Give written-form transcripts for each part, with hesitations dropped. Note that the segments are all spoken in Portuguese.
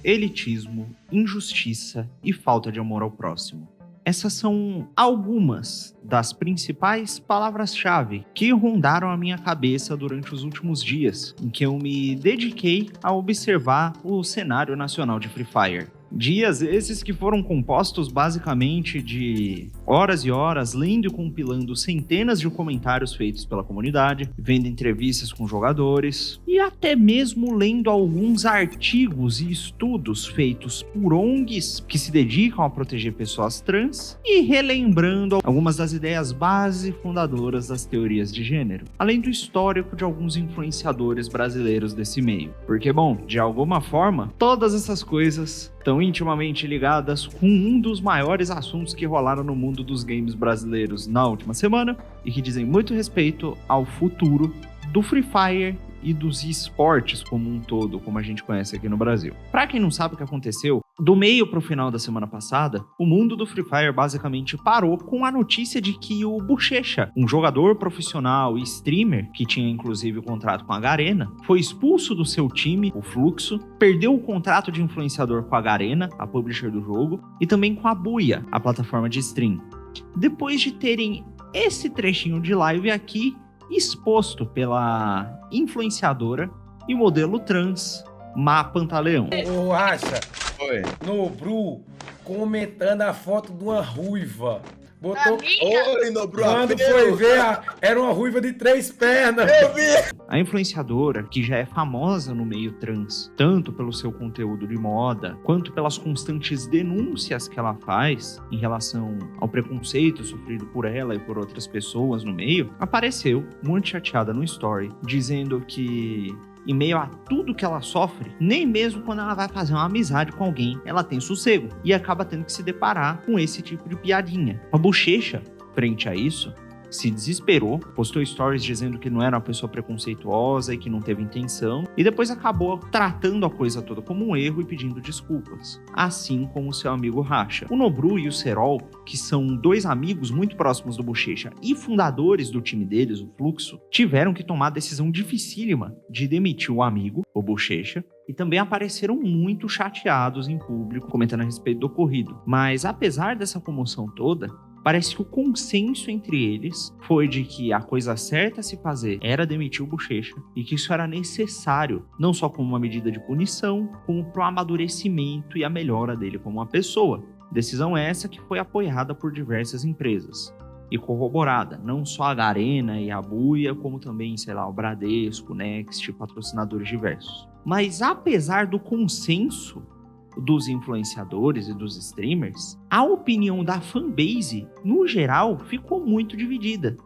elitismo, injustiça e falta de amor ao próximo. Essas são algumas das principais palavras-chave que rondaram a minha cabeça durante os últimos dias, em que eu me dediquei a observar o cenário nacional de Free Fire. Dias esses que foram compostos basicamente de horas e horas lendo e compilando centenas de comentários feitos pela comunidade, vendo entrevistas com jogadores e até mesmo lendo alguns artigos e estudos feitos por ONGs que se dedicam a proteger pessoas trans e relembrando algumas das ideias base e fundadoras das teorias de gênero, além do histórico de alguns influenciadores brasileiros desse meio. Porque, bom, de alguma forma, todas essas coisas estão intimamente ligadas com um dos maiores assuntos que rolaram no mundo dos games brasileiros na última semana e que dizem muito respeito ao futuro do Free Fire e dos esportes como um todo, como a gente conhece aqui no Brasil. Pra quem não sabe o que aconteceu, do meio pro final da semana passada, o mundo do Free Fire basicamente parou com a notícia de que o Bochecha, um jogador profissional e streamer, que tinha inclusive o contrato com a Garena, foi expulso do seu time, o Fluxo, perdeu o contrato de influenciador com a Garena, a publisher do jogo, e também com a Buia, a plataforma de stream. Depois de terem esse trechinho de live aqui, exposto pela influenciadora e modelo trans Má Pantaleão. Ô, Racha, Oi. Nobru comentando a foto de uma ruiva. Botou. Oi, Nobru. Quando foi ver, era uma ruiva de 3 pernas. Eu vi. A influenciadora, que já é famosa no meio trans, tanto pelo seu conteúdo de moda, quanto pelas constantes denúncias que ela faz em relação ao preconceito sofrido por ela e por outras pessoas no meio, apareceu muito chateada no story, dizendo que em meio a tudo que ela sofre, nem mesmo quando ela vai fazer uma amizade com alguém, ela tem sossego e acaba tendo que se deparar com esse tipo de piadinha. A Bochecha, frente a isso, se desesperou, postou stories dizendo que não era uma pessoa preconceituosa e que não teve intenção, e depois acabou tratando a coisa toda como um erro e pedindo desculpas, assim como o seu amigo Racha. O Nobru e o Serol, que são 2 amigos muito próximos do Bochecha e fundadores do time deles, o Fluxo, tiveram que tomar a decisão dificílima de demitir o amigo, o Bochecha, e também apareceram muito chateados em público, comentando a respeito do ocorrido. Mas apesar dessa comoção toda, parece que o consenso entre eles foi de que a coisa certa a se fazer era demitir o Bochecha e que isso era necessário, não só como uma medida de punição, como para o amadurecimento e a melhora dele como uma pessoa. Decisão essa que foi apoiada por diversas empresas e corroborada, não só a Garena e a Buia, como também, o Bradesco, Next, patrocinadores diversos. Mas apesar do consenso dos influenciadores e dos streamers, a opinião da fanbase, no geral, ficou muito dividida,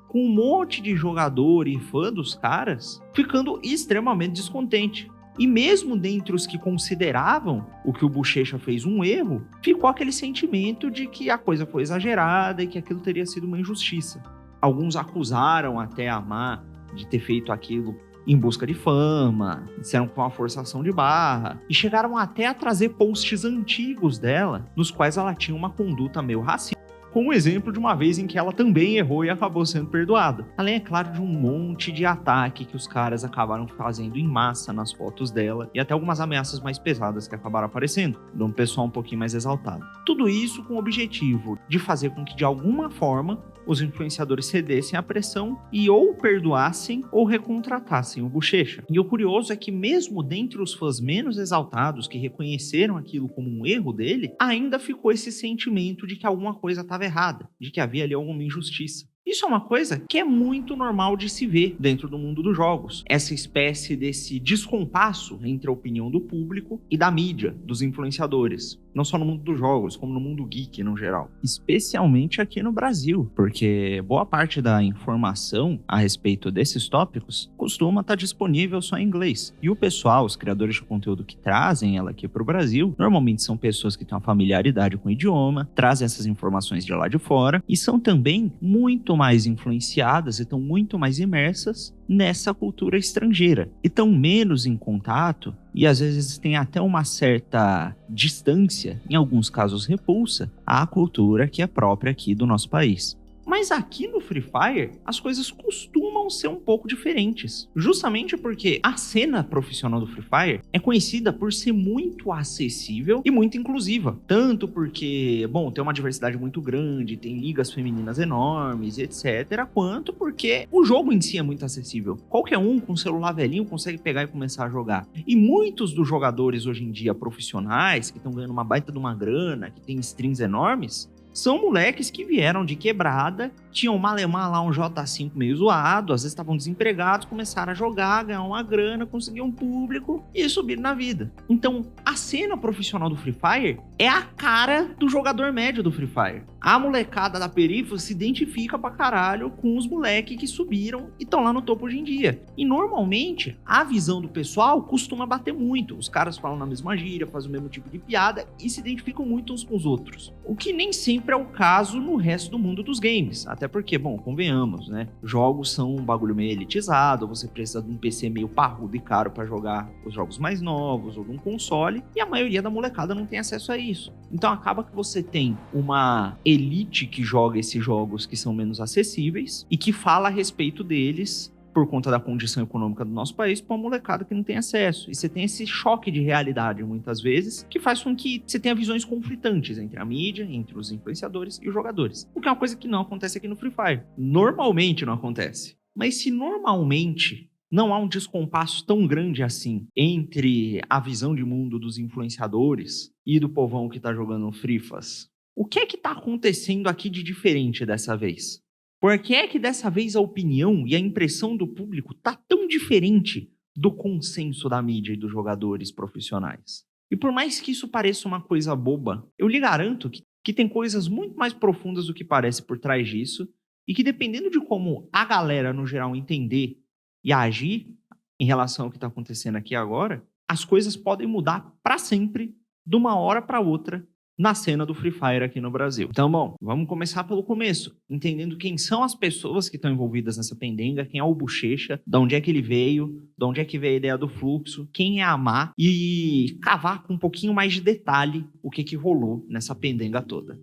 com um monte de jogador e fã dos caras ficando extremamente descontente. E mesmo dentre os que consideravam o que o Bochecha fez um erro, ficou aquele sentimento de que a coisa foi exagerada e que aquilo teria sido uma injustiça. Alguns acusaram até a Má de ter feito aquilo em busca de fama, disseram que foi uma forçação de barra, e chegaram até a trazer posts antigos dela, nos quais ela tinha uma conduta meio racista, como exemplo de uma vez em que ela também errou e acabou sendo perdoada. Além, é claro, de um monte de ataque que os caras acabaram fazendo em massa nas fotos dela, e até algumas ameaças mais pesadas que acabaram aparecendo, de um pessoal um pouquinho mais exaltado. Tudo isso com o objetivo de fazer com que, de alguma forma, os influenciadores cedessem à pressão e ou perdoassem ou recontratassem o Bochecha. E o curioso é que mesmo dentre os fãs menos exaltados que reconheceram aquilo como um erro dele, ainda ficou esse sentimento de que alguma coisa estava errada, de que havia ali alguma injustiça. Isso é uma coisa que é muito normal de se ver dentro do mundo dos jogos. Essa espécie desse descompasso entre a opinião do público e da mídia, dos influenciadores. Não só no mundo dos jogos, como no mundo geek no geral. Especialmente aqui no Brasil, porque boa parte da informação a respeito desses tópicos costuma estar disponível só em inglês. E o pessoal, os criadores de conteúdo que trazem ela aqui para o Brasil, normalmente são pessoas que têm uma familiaridade com o idioma, trazem essas informações de lá de fora e são também muito mais influenciadas e estão muito mais imersas nessa cultura estrangeira e estão menos em contato e às vezes tem até uma certa distância, em alguns casos repulsa, à cultura que é própria aqui do nosso país. Mas aqui no Free Fire, as coisas costumam ser um pouco diferentes. Justamente porque a cena profissional do Free Fire é conhecida por ser muito acessível e muito inclusiva. Tanto porque, bom, tem uma diversidade muito grande, tem ligas femininas enormes, etc. Quanto porque o jogo em si é muito acessível. Qualquer um com um celular velhinho consegue pegar e começar a jogar. E muitos dos jogadores hoje em dia profissionais, que estão ganhando uma baita de uma grana, que tem streams enormes, são moleques que vieram de quebrada, tinham malemar lá um J5 meio zoado, às vezes estavam desempregados, começaram a jogar, ganhar uma grana, conseguir um público e subir na vida. Então, a cena profissional do Free Fire é a cara do jogador médio do Free Fire. A molecada da periferia se identifica pra caralho com os moleques que subiram e estão lá no topo hoje em dia. E normalmente, a visão do pessoal costuma bater muito. Os caras falam na mesma gíria, fazem o mesmo tipo de piada e se identificam muito uns com os outros. O que nem sempre é o caso no resto do mundo dos games. Até porque, bom, convenhamos, né? Jogos são um bagulho meio elitizado, você precisa de um PC meio parrudo e caro pra jogar os jogos mais novos ou de um console, e a maioria da molecada não tem acesso a isso. Então acaba que você tem uma elite que joga esses jogos que são menos acessíveis e que fala a respeito deles por conta da condição econômica do nosso país, para uma molecada que não tem acesso. E você tem esse choque de realidade, muitas vezes, que faz com que você tenha visões conflitantes entre a mídia, entre os influenciadores e os jogadores. O que é uma coisa que não acontece aqui no Free Fire. Normalmente não acontece. Mas se normalmente não há um descompasso tão grande assim entre a visão de mundo dos influenciadores e do povão que está jogando Frifas, o que é que está acontecendo aqui de diferente dessa vez? Por que é que dessa vez a opinião e a impressão do público tá tão diferente do consenso da mídia e dos jogadores profissionais? E por mais que isso pareça uma coisa boba, eu lhe garanto que tem coisas muito mais profundas do que parece por trás disso e que dependendo de como a galera no geral entender e agir em relação ao que está acontecendo aqui agora, as coisas podem mudar para sempre de uma hora para outra na cena do Free Fire aqui no Brasil. Então, bom, vamos começar pelo começo, entendendo quem são as pessoas que estão envolvidas nessa pendenga, quem é o Bochecha, de onde é que ele veio, de onde é que veio a ideia do fluxo, quem é a Má, e cavar com um pouquinho mais de detalhe o que rolou nessa pendenga toda.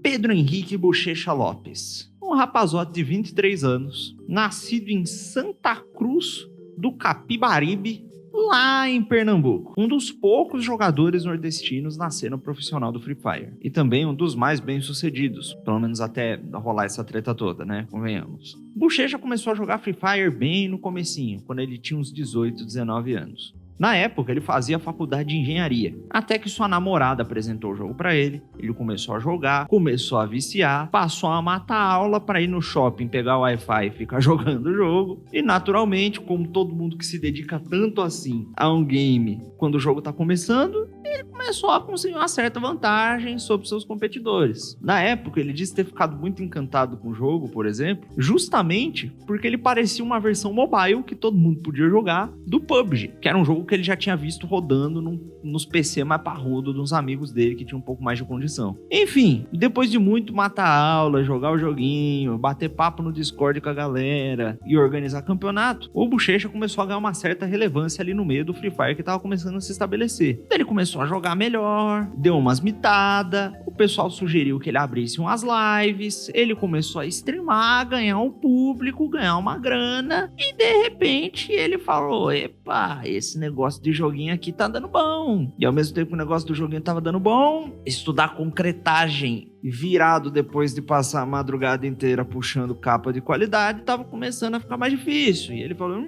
Pedro Henrique Bochecha Lopes, um rapazote de 23 anos, nascido em Santa Cruz do Capibaribe, lá em Pernambuco. Um dos poucos jogadores nordestinos na cena profissional do Free Fire. E também um dos mais bem-sucedidos, pelo menos até rolar essa treta toda, né? Convenhamos. Bochecha começou a jogar Free Fire bem no comecinho, quando ele tinha uns 18, 19 anos. Na época, ele fazia faculdade de engenharia, até que sua namorada apresentou o jogo pra ele, ele começou a jogar, começou a viciar, passou a matar a aula pra ir no shopping, pegar o Wi-Fi e ficar jogando o jogo, e naturalmente, como todo mundo que se dedica tanto assim a um game quando o jogo tá começando, ele começou a conseguir uma certa vantagem sobre seus competidores. Na época, ele disse ter ficado muito encantado com o jogo, por exemplo, justamente porque ele parecia uma versão mobile que todo mundo podia jogar do PUBG, que era um jogo que ele já tinha visto rodando nos PC mais parrudo dos amigos dele que tinha um pouco mais de condição. Enfim, depois de muito matar aula, jogar o joguinho, bater papo no Discord com a galera e organizar campeonato, o Bochecha começou a ganhar uma certa relevância ali no meio do Free Fire que tava começando a se estabelecer. Daí ele começou a jogar melhor, deu umas mitadas, o pessoal sugeriu que ele abrisse umas lives, ele começou a streamar, ganhar um público, ganhar uma grana e de repente ele falou, epa, esse negócio de joguinho aqui tá dando bom. E ao mesmo tempo que o negócio do joguinho tava dando bom, estudar concretagem virado depois de passar a madrugada inteira puxando capa de qualidade, tava começando a ficar mais difícil. E ele falou,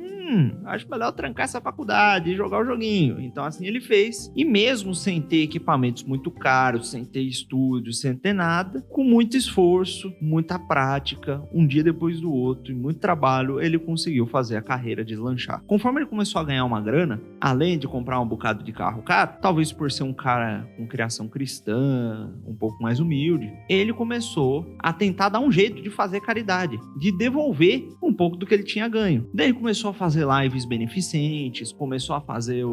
acho melhor trancar essa faculdade e jogar o joguinho. Então assim ele fez. E mesmo sem ter equipamentos muito caros, sem ter estúdio, sem ter nada, com muito esforço, muita prática, um dia depois do outro e muito trabalho, ele conseguiu fazer a carreira deslanchar. Conforme ele começou a ganhar uma grana, além de comprar um bocado de carro caro, talvez por ser um cara com criação cristã, um pouco mais humilde, ele começou a tentar dar um jeito de fazer caridade, de devolver um pouco do que ele tinha ganho. Daí ele começou a fazer lives beneficentes, começou a fazer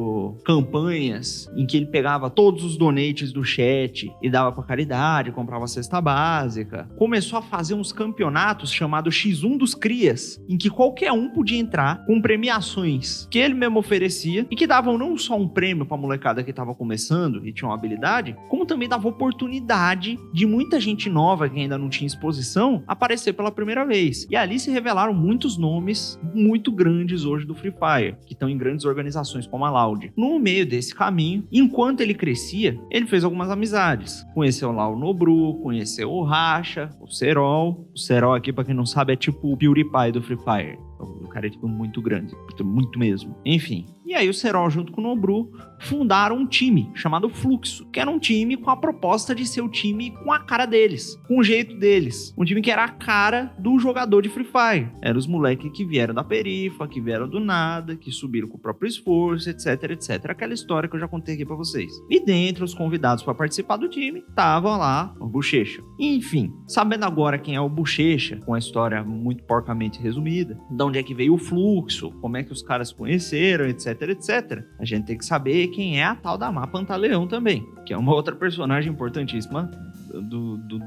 campanhas em que ele pegava todos os donates do chat e dava pra caridade, comprava cesta básica. Começou a fazer uns campeonatos chamados X1 dos Crias, em que qualquer um podia entrar com premiações que ele mesmo oferecia e que davam não só um prêmio pra molecada que tava começando e tinha uma habilidade, como também dava oportunidade de muita muita gente nova que ainda não tinha exposição aparecer pela primeira vez. E ali se revelaram muitos nomes muito grandes hoje do Free Fire, que estão em grandes organizações como a Loud. No meio desse caminho, enquanto ele crescia, ele fez algumas amizades. Conheceu lá o Nobru, conheceu o Racha, o Serol. O Serol aqui, pra quem não sabe, é tipo o PewDiePie do Free Fire. O cara é tipo muito grande, muito mesmo. Enfim. E aí o Serol junto com o Nobru fundaram um time chamado Fluxo, que era um time com a proposta de ser o time com a cara deles, com o jeito deles. Um time que era a cara do jogador de Free Fire. Eram os moleques que vieram da perifa, que vieram do nada, que subiram com o próprio esforço, etc, etc. Aquela história que eu já contei aqui pra vocês. E dentre os convidados para participar do time, tava lá o Bochecha. Enfim, sabendo agora quem é o Bochecha, com a história muito porcamente resumida, de onde é que veio o Fluxo, como é que os caras se conheceram, etc, etc. A gente tem que saber quem é a tal da Má Pantaleão também, que é uma outra personagem importantíssima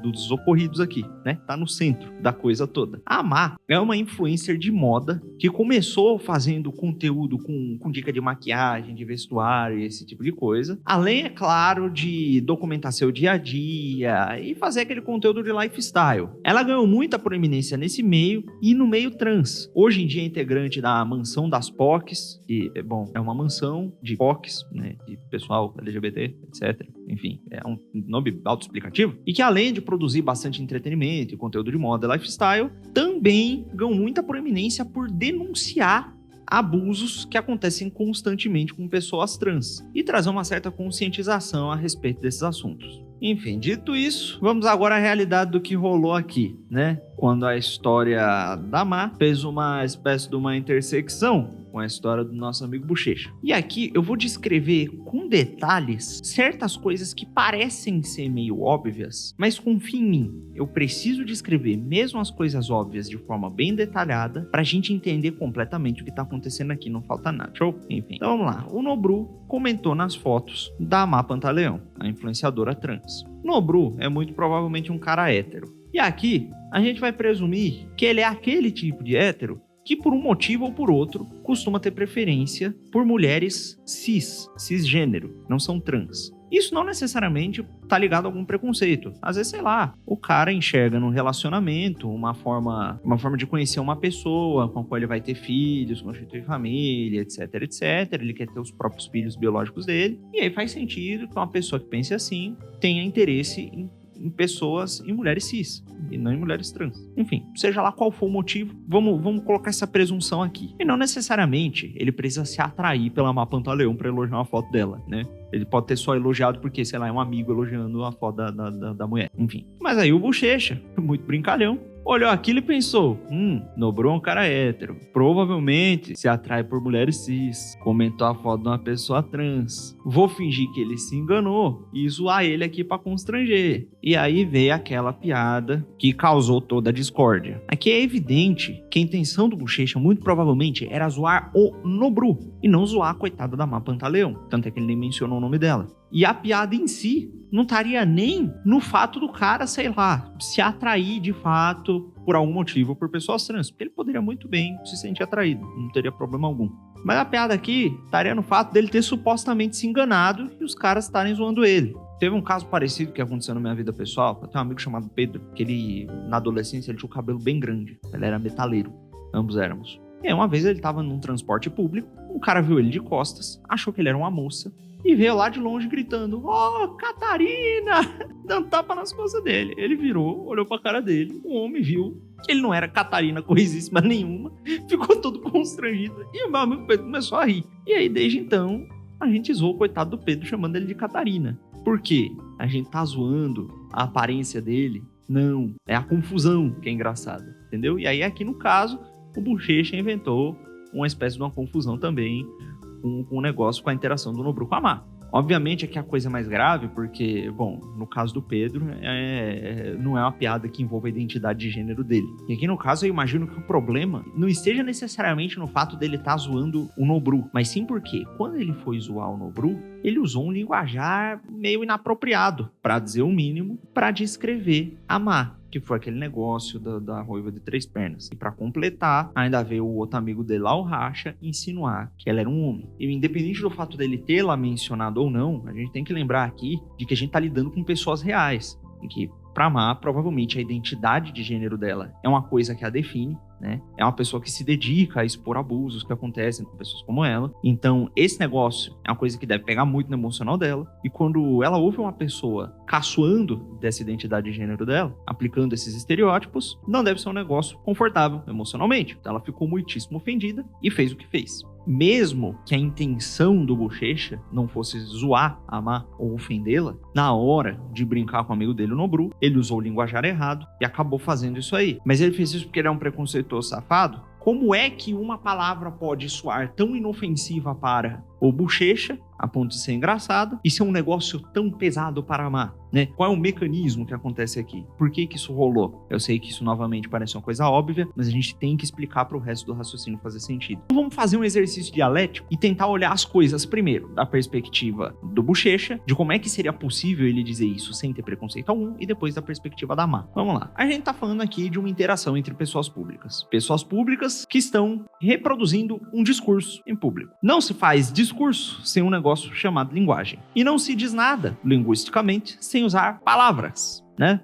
dos ocorridos aqui, né? Tá no centro da coisa toda. A Má é uma influencer de moda que começou fazendo conteúdo com dica de maquiagem, de vestuário e esse tipo de coisa. Além, é claro, de documentar seu dia a dia e fazer aquele conteúdo de lifestyle. Ela ganhou muita proeminência nesse meio e no meio trans. Hoje em dia é integrante da Mansão das POCs, que, bom, é uma mansão de POCs, né? De pessoal LGBT, etc. Enfim, é um nome autoexplicativo. E que além de produzir bastante entretenimento e conteúdo de moda e lifestyle, também ganhou muita proeminência por denunciar abusos que acontecem constantemente com pessoas trans e trazer uma certa conscientização a respeito desses assuntos. Enfim, dito isso, vamos agora à realidade do que rolou aqui, né? Quando a história da Má fez uma espécie de uma intersecção com a história do nosso amigo Bochecha. E aqui eu vou descrever com detalhes certas coisas que parecem ser meio óbvias, mas confia em mim, eu preciso descrever mesmo as coisas óbvias de forma bem detalhada pra gente entender completamente o que tá acontecendo aqui, não falta nada, show? Enfim, então vamos lá. O Nobru comentou nas fotos da Má Pantaleão, a influenciadora trans. Nobru é muito provavelmente um cara hétero. E aqui, a gente vai presumir que ele é aquele tipo de hétero que por um motivo ou por outro costuma ter preferência por mulheres cisgênero, não são trans. Isso não necessariamente tá ligado a algum preconceito. Às vezes, sei lá, o cara enxerga no relacionamento uma forma de conhecer uma pessoa com a qual ele vai ter filhos, constituir família, etc, etc. Ele quer ter os próprios filhos biológicos dele. E aí faz sentido que uma pessoa que pense assim tenha interesse em pessoas, em mulheres cis, e não em mulheres trans. Enfim, seja lá qual for o motivo, vamos colocar essa presunção aqui. E não necessariamente ele precisa se atrair pela Má Pantaleão pra elogiar uma foto dela, né? Ele pode ter só elogiado porque, sei lá, é um amigo elogiando a foto da mulher. Enfim. Mas aí o Bochecha, muito brincalhão, olhou aquilo e pensou, Nobru é um cara hétero, provavelmente se atrai por mulheres cis, comentou a foto de uma pessoa trans, vou fingir que ele se enganou e zoar ele aqui pra constranger. E aí veio aquela piada que causou toda a discórdia. Aqui é evidente que a intenção do Bochecha muito provavelmente era zoar o Nobru e não zoar a coitada da Má Pantaleão, tanto é que ele nem mencionou o nome dela. E a piada em si não estaria nem no fato do cara, sei lá, se atrair de fato por algum motivo por pessoas trans. Porque ele poderia muito bem se sentir atraído, não teria problema algum. Mas a piada aqui estaria no fato dele ter supostamente se enganado e os caras estarem zoando ele. Teve um caso parecido que aconteceu na minha vida pessoal. Eu tenho um amigo chamado Pedro, que ele, na adolescência, ele tinha o cabelo bem grande. Ele era metaleiro, ambos éramos. E aí uma vez ele tava num transporte público, um cara viu ele de costas, achou que ele era uma moça, e veio lá de longe gritando, Catarina! Dando tapa nas costas dele. Ele virou, olhou pra cara dele, o homem viu que ele não era Catarina coisíssima nenhuma, ficou todo constrangido, e o meu amigo Pedro começou a rir. E aí, desde então, a gente zoou o coitado do Pedro, chamando ele de Catarina. Por quê? A gente tá zoando a aparência dele? Não, é a confusão que é engraçada, entendeu? E aí, aqui no caso, o Bochecha inventou uma espécie de uma confusão também com o negócio, com a interação do Nobru com a Má. Obviamente aqui a coisa é mais grave porque, bom, no caso do Pedro, não é uma piada que envolva a identidade de gênero dele. E aqui no caso eu imagino que o problema não esteja necessariamente no fato dele estar zoando o Nobru, mas sim porque quando ele foi zoar o Nobru, ele usou um linguajar meio inapropriado, para dizer o mínimo, para descrever a Má, que foi aquele negócio da ruiva de 3 pernas. E pra completar, ainda veio o outro amigo dele lá, o Racha, insinuar que ela era um homem. E independente do fato dele tê-la mencionado ou não, a gente tem que lembrar aqui de que a gente tá lidando com pessoas reais, e que pra Má, provavelmente a identidade de gênero dela é uma coisa que a define, né? É uma pessoa que se dedica a expor abusos que acontecem com pessoas como ela. Então, esse negócio é uma coisa que deve pegar muito no emocional dela. E quando ela ouve uma pessoa caçoando dessa identidade de gênero dela, aplicando esses estereótipos, não deve ser um negócio confortável emocionalmente. Então, ela ficou muitíssimo ofendida e fez o que fez. Mesmo que a intenção do Bochecha não fosse zoar a Má ou ofendê-la, na hora de brincar com o amigo dele, o Nobru, ele usou o linguajar errado e acabou fazendo isso aí. Mas ele fez isso porque ele é um preconceituoso safado? Como é que uma palavra pode soar tão inofensiva para o Bochecha, a ponto de ser engraçada, e ser um negócio tão pesado para a Má, né? Qual é o mecanismo que acontece aqui? Por que isso rolou? Eu sei que isso novamente parece uma coisa óbvia, mas a gente tem que explicar para o resto do raciocínio fazer sentido. Então vamos fazer um exercício dialético e tentar olhar as coisas primeiro, da perspectiva do Bochecha, de como é que seria possível ele dizer isso sem ter preconceito algum, e depois da perspectiva da Má. Vamos lá. A gente tá falando aqui de uma interação entre pessoas públicas. Pessoas públicas que estão reproduzindo um discurso em público. Não se faz discurso sem um negócio chamado linguagem. E não se diz nada, linguisticamente, sem usar palavras. Né?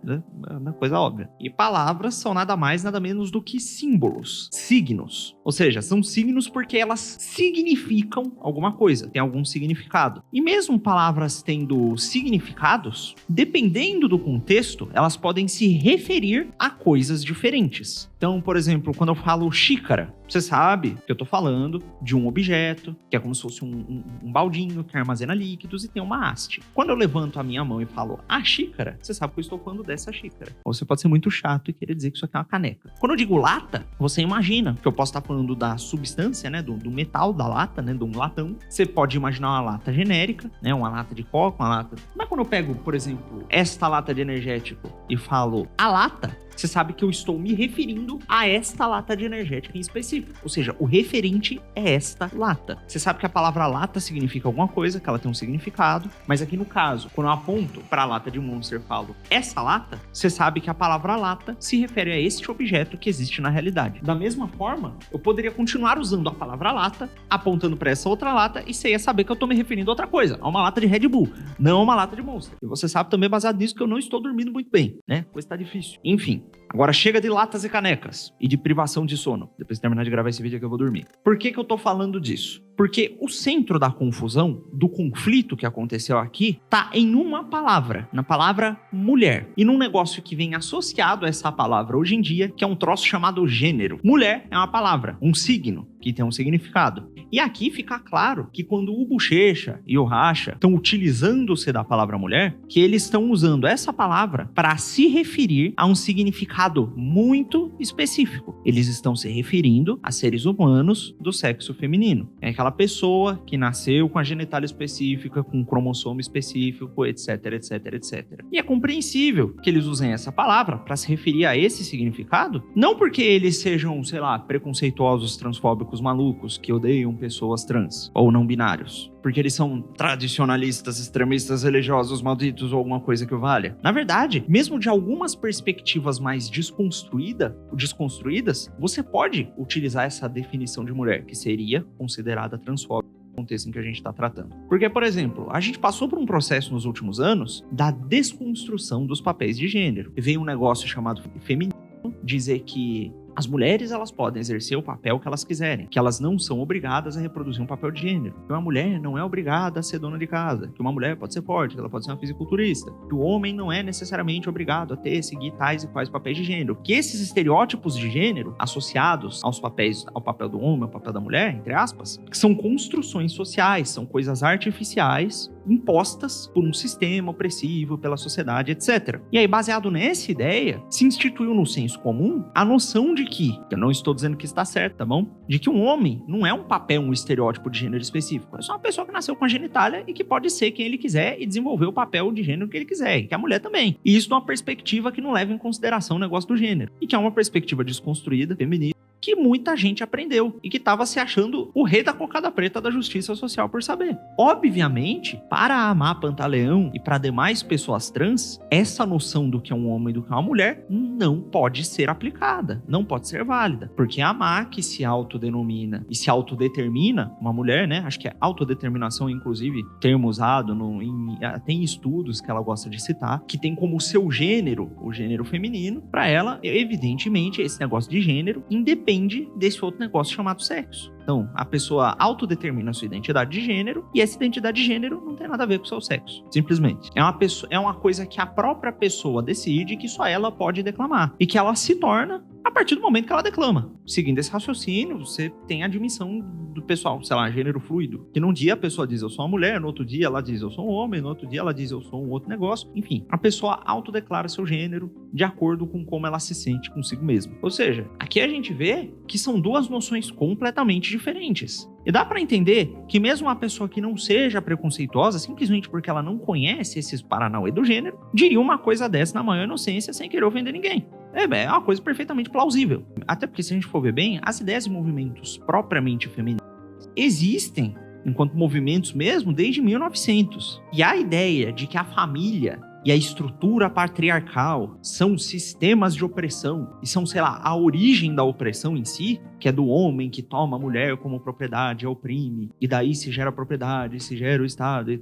É uma coisa óbvia. E palavras são nada mais, nada menos do que símbolos, signos. Ou seja, são signos porque elas significam alguma coisa, tem algum significado. E mesmo palavras tendo significados, dependendo do contexto, elas podem se referir a coisas diferentes. Então, por exemplo, quando eu falo xícara, você sabe que eu tô falando de um objeto, que é como se fosse um baldinho que armazena líquidos e tem uma haste. Quando eu levanto a minha mão e falo a xícara, você sabe que eu estou falando dessa xícara. Ou você pode ser muito chato e querer dizer que isso aqui é uma caneca. Quando eu digo lata, você imagina que eu posso estar falando da substância, né, do metal da lata, né, de um latão. Você pode imaginar uma lata genérica, né, uma lata de coca, uma lata... Mas quando eu pego, por exemplo, esta lata de energético e falo a lata, você sabe que eu estou me referindo a esta lata de energética em específico. Ou seja, o referente é esta lata. Você sabe que a palavra lata significa alguma coisa, que ela tem um significado, mas aqui no caso, quando eu aponto para a lata de Monster e falo essa lata, você sabe que a palavra lata se refere a este objeto que existe na realidade. Da mesma forma, eu poderia continuar usando a palavra lata, apontando para essa outra lata, e você ia saber que eu estou me referindo a outra coisa, a uma lata de Red Bull, não a uma lata de Monster. E você sabe também, baseado nisso, que eu não estou dormindo muito bem, né? Coisa tá difícil. Enfim. Agora chega de latas e canecas e de privação de sono. Depois de terminar de gravar esse vídeo aqui eu vou dormir. Por que eu tô falando disso? Porque o centro da confusão, do conflito que aconteceu aqui, tá em uma palavra, na palavra mulher. E num negócio que vem associado a essa palavra hoje em dia, que é um troço chamado gênero. Mulher é uma palavra, um signo, que tem um significado. E aqui fica claro que quando o Bochecha e o Racha estão utilizando-se da palavra mulher, que eles estão usando essa palavra para se referir a um significado muito específico. Eles estão se referindo a seres humanos do sexo feminino. É aquela pessoa que nasceu com a genitália específica, com um cromossomo específico, etc, etc, etc. E é compreensível que eles usem essa palavra para se referir a esse significado, não porque eles sejam, sei lá, preconceituosos, transfóbicos, malucos, que odeiam pessoas trans ou não binários, porque eles são tradicionalistas, extremistas, religiosos, malditos ou alguma coisa que o valha. Na verdade, mesmo de algumas perspectivas mais desconstruídas, você pode utilizar essa definição de mulher, que seria considerada transfóbica no contexto em que a gente está tratando. Porque, por exemplo, a gente passou por um processo nos últimos anos da desconstrução dos papéis de gênero. Veio um negócio chamado feminismo, dizer que as mulheres, elas podem exercer o papel que elas quiserem, que elas não são obrigadas a reproduzir um papel de gênero, que uma mulher não é obrigada a ser dona de casa, que uma mulher pode ser forte, que ela pode ser uma fisiculturista, que o homem não é necessariamente obrigado a seguir tais e quais papéis de gênero, que esses estereótipos de gênero associados aos papéis, ao papel do homem, ao papel da mulher, entre aspas, que são construções sociais, são coisas artificiais impostas por um sistema opressivo, pela sociedade, etc. E aí, baseado nessa ideia, se instituiu no senso comum a noção de que, eu não estou dizendo que está certo, tá bom? De que um homem não é um papel, um estereótipo de gênero específico. É só uma pessoa que nasceu com a genitália e que pode ser quem ele quiser e desenvolver o papel de gênero que ele quiser, e que a mulher também. E isso numa perspectiva que não leva em consideração o negócio do gênero. E que é uma perspectiva desconstruída, feminista, que muita gente aprendeu e que estava se achando o rei da cocada preta da justiça social por saber. Obviamente, para a Amá Pantaleão e para demais pessoas trans, essa noção do que é um homem e do que é uma mulher não pode ser aplicada, não pode ser válida. Porque a Amá, que se autodenomina e se autodetermina uma mulher, né? Acho que é autodeterminação, inclusive, termo usado tem estudos que ela gosta de citar, que tem como seu gênero, o gênero feminino. Para ela, evidentemente, esse negócio de gênero independe desse outro negócio chamado sexo. Então, a pessoa autodetermina a sua identidade de gênero e essa identidade de gênero não tem nada a ver com o seu sexo, simplesmente. É uma coisa que a própria pessoa decide que só ela pode declamar e que ela se torna a partir do momento que ela declama. Seguindo esse raciocínio, você tem a admissão do pessoal, sei lá, gênero fluido, que num dia a pessoa diz eu sou uma mulher, no outro dia ela diz eu sou um homem, no outro dia ela diz eu sou um outro negócio. Enfim, a pessoa autodeclara seu gênero de acordo com como ela se sente consigo mesma. Ou seja, aqui a gente vê que são duas noções completamente diferentes. E dá pra entender que mesmo uma pessoa que não seja preconceituosa, simplesmente porque ela não conhece esses paranauê do gênero, diria uma coisa dessa na maior inocência sem querer ofender ninguém. É uma coisa perfeitamente plausível. Até porque, se a gente for ver bem, as ideias e movimentos propriamente femininos existem enquanto movimentos mesmo desde 1900. E a ideia de que a família e a estrutura patriarcal são sistemas de opressão e são, sei lá, a origem da opressão em si, que é do homem que toma a mulher como propriedade, a oprime, e daí se gera a propriedade, se gera o Estado, e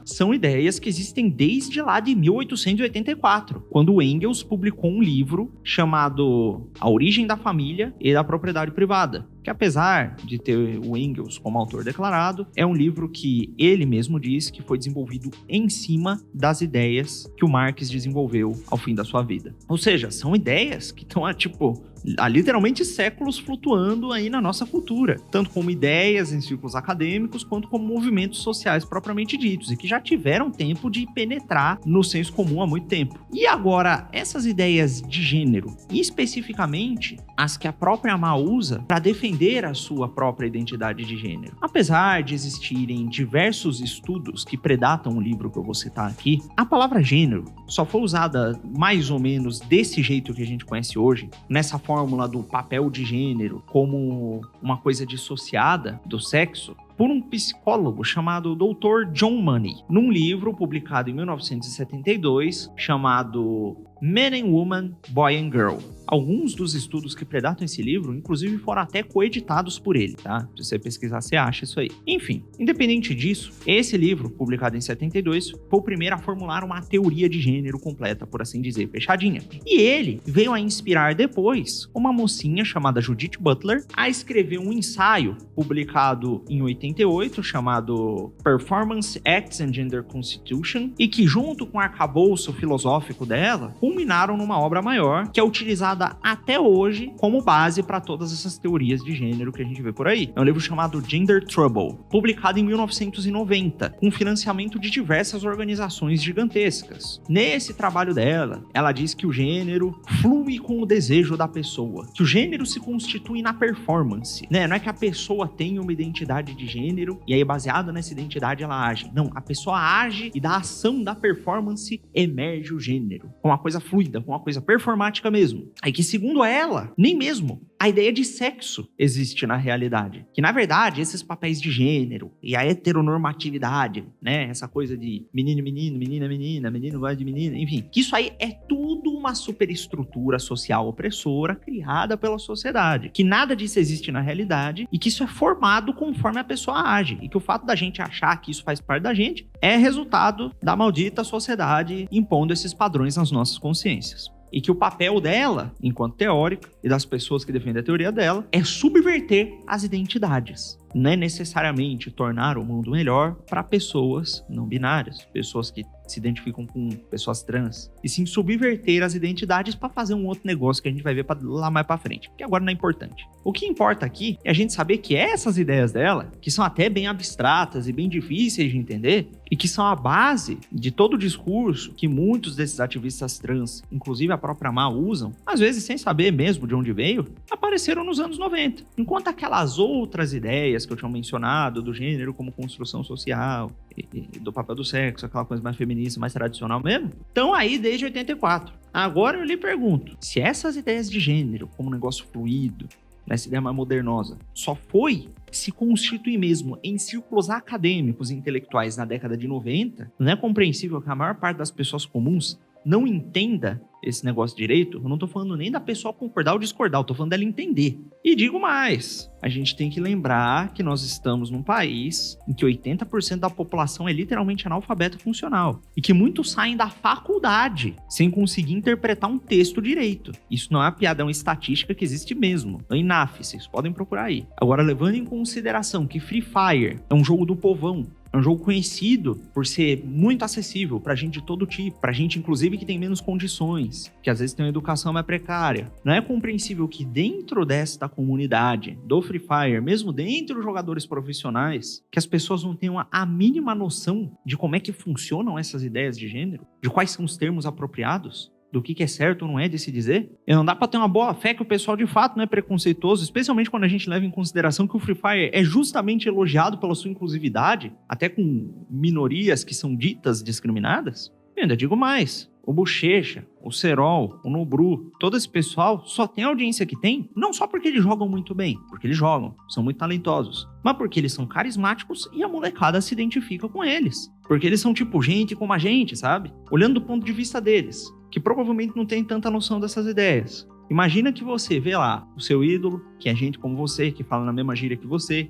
são ideias que existem desde lá de 1884, quando Engels publicou um livro chamado A Origem da Família e da Propriedade Privada, que apesar de ter o Engels como autor declarado, é um livro que ele mesmo diz que foi desenvolvido em cima das ideias que o Marx desenvolveu ao fim da sua vida. Ou seja, são ideias que estão há literalmente séculos flutuando aí na nossa cultura, tanto como ideias em círculos acadêmicos, quanto como movimentos sociais propriamente ditos, e que já tiveram tempo de penetrar no senso comum há muito tempo. E agora, essas ideias de gênero, e especificamente as que a própria Amá usa para defender a sua própria identidade de gênero. Apesar de existirem diversos estudos que predatam o livro que eu vou citar aqui, a palavra gênero só foi usada mais ou menos desse jeito que a gente conhece hoje, nessa fórmula do papel de gênero como uma coisa dissociada do sexo, por um psicólogo chamado Dr. John Money, num livro publicado em 1972 chamado Men and Women, Boy and Girl. Alguns dos estudos que predatam esse livro, inclusive, foram até coeditados por ele, tá? Se você pesquisar, você acha isso aí. Enfim, independente disso, esse livro, publicado em 72, foi o primeiro a formular uma teoria de gênero completa, por assim dizer, fechadinha. E ele veio a inspirar depois uma mocinha chamada Judith Butler a escrever um ensaio publicado em 88, chamado Performance, Acts and Gender Constitution, e que, junto com o arcabouço filosófico dela, culminaram numa obra maior, que é utilizada até hoje como base para todas essas teorias de gênero que a gente vê por aí. É um livro chamado Gender Trouble, publicado em 1990, com financiamento de diversas organizações gigantescas. Nesse trabalho dela, ela diz que o gênero flui com o desejo da pessoa, que o gênero se constitui na performance, né? Não é que a pessoa tem uma identidade de gênero e aí, baseado nessa identidade, ela age. Não, a pessoa age e da ação da performance emerge o gênero, com uma coisa fluida, com uma coisa performática mesmo. Aí que, segundo ela, nem mesmo a ideia de sexo existe na realidade. Que, na verdade, esses papéis de gênero e a heteronormatividade, né? Essa coisa de menino, menino, menina, menina, menino gosta de menina, enfim. Que isso aí é tudo uma superestrutura social opressora criada pela sociedade. Que nada disso existe na realidade e que isso é formado conforme a pessoa age. E que o fato da gente achar que isso faz parte da gente é resultado da maldita sociedade impondo esses padrões nas nossas consciências. E que o papel dela, enquanto teórica, e das pessoas que defendem a teoria dela, é subverter as identidades. Não é necessariamente tornar o mundo melhor para pessoas não binárias, pessoas que se identificam com pessoas trans, e sim subverter as identidades para fazer um outro negócio que a gente vai ver lá mais para frente, que agora não é importante. O que importa aqui é a gente saber que essas ideias dela, que são até bem abstratas e bem difíceis de entender, e que são a base de todo o discurso que muitos desses ativistas trans, inclusive a própria Amá, usam, às vezes sem saber mesmo de onde veio, apareceram nos anos 90. Enquanto aquelas outras ideias que eu tinha mencionado, do gênero como construção social, e do papel do sexo, aquela coisa mais feminista, mais tradicional mesmo, estão aí desde 84. Agora eu lhe pergunto, se essas ideias de gênero como um negócio fluido, nessa ideia mais modernosa, só foi se constituir mesmo em círculos acadêmicos e intelectuais na década de 90, não é compreensível que a maior parte das pessoas comuns não entenda esse negócio direito. Eu não tô falando nem da pessoa concordar ou discordar, eu tô falando dela entender. E digo mais, a gente tem que lembrar que nós estamos num país em que 80% da população é literalmente analfabeta funcional e que muitos saem da faculdade sem conseguir interpretar um texto direito. Isso não é uma piada, é uma estatística que existe mesmo. No INAF, vocês podem procurar aí. Agora, levando em consideração que Free Fire é um jogo do povão, é um jogo conhecido por ser muito acessível pra gente de todo tipo, pra gente inclusive que tem menos condições, que às vezes tem uma educação mais precária. Não é compreensível que dentro desta comunidade do Free Fire, mesmo dentro dos jogadores profissionais, que as pessoas não tenham a mínima noção de como é que funcionam essas ideias de gênero, de quais são os termos apropriados, do que é certo ou não é de se dizer. E não dá pra ter uma boa fé que o pessoal de fato não é preconceituoso, especialmente quando a gente leva em consideração que o Free Fire é justamente elogiado pela sua inclusividade, até com minorias que são ditas discriminadas. E ainda digo mais, o Bochecha, o Serol, o Nobru, todo esse pessoal só tem a audiência que tem, não só porque eles jogam muito bem, porque eles jogam, são muito talentosos, mas porque eles são carismáticos e a molecada se identifica com eles. Porque eles são tipo gente como a gente, sabe? Olhando do ponto de vista deles, que provavelmente não tem tanta noção dessas ideias. Imagina que você vê lá o seu ídolo, que é gente como você, que fala na mesma gíria que você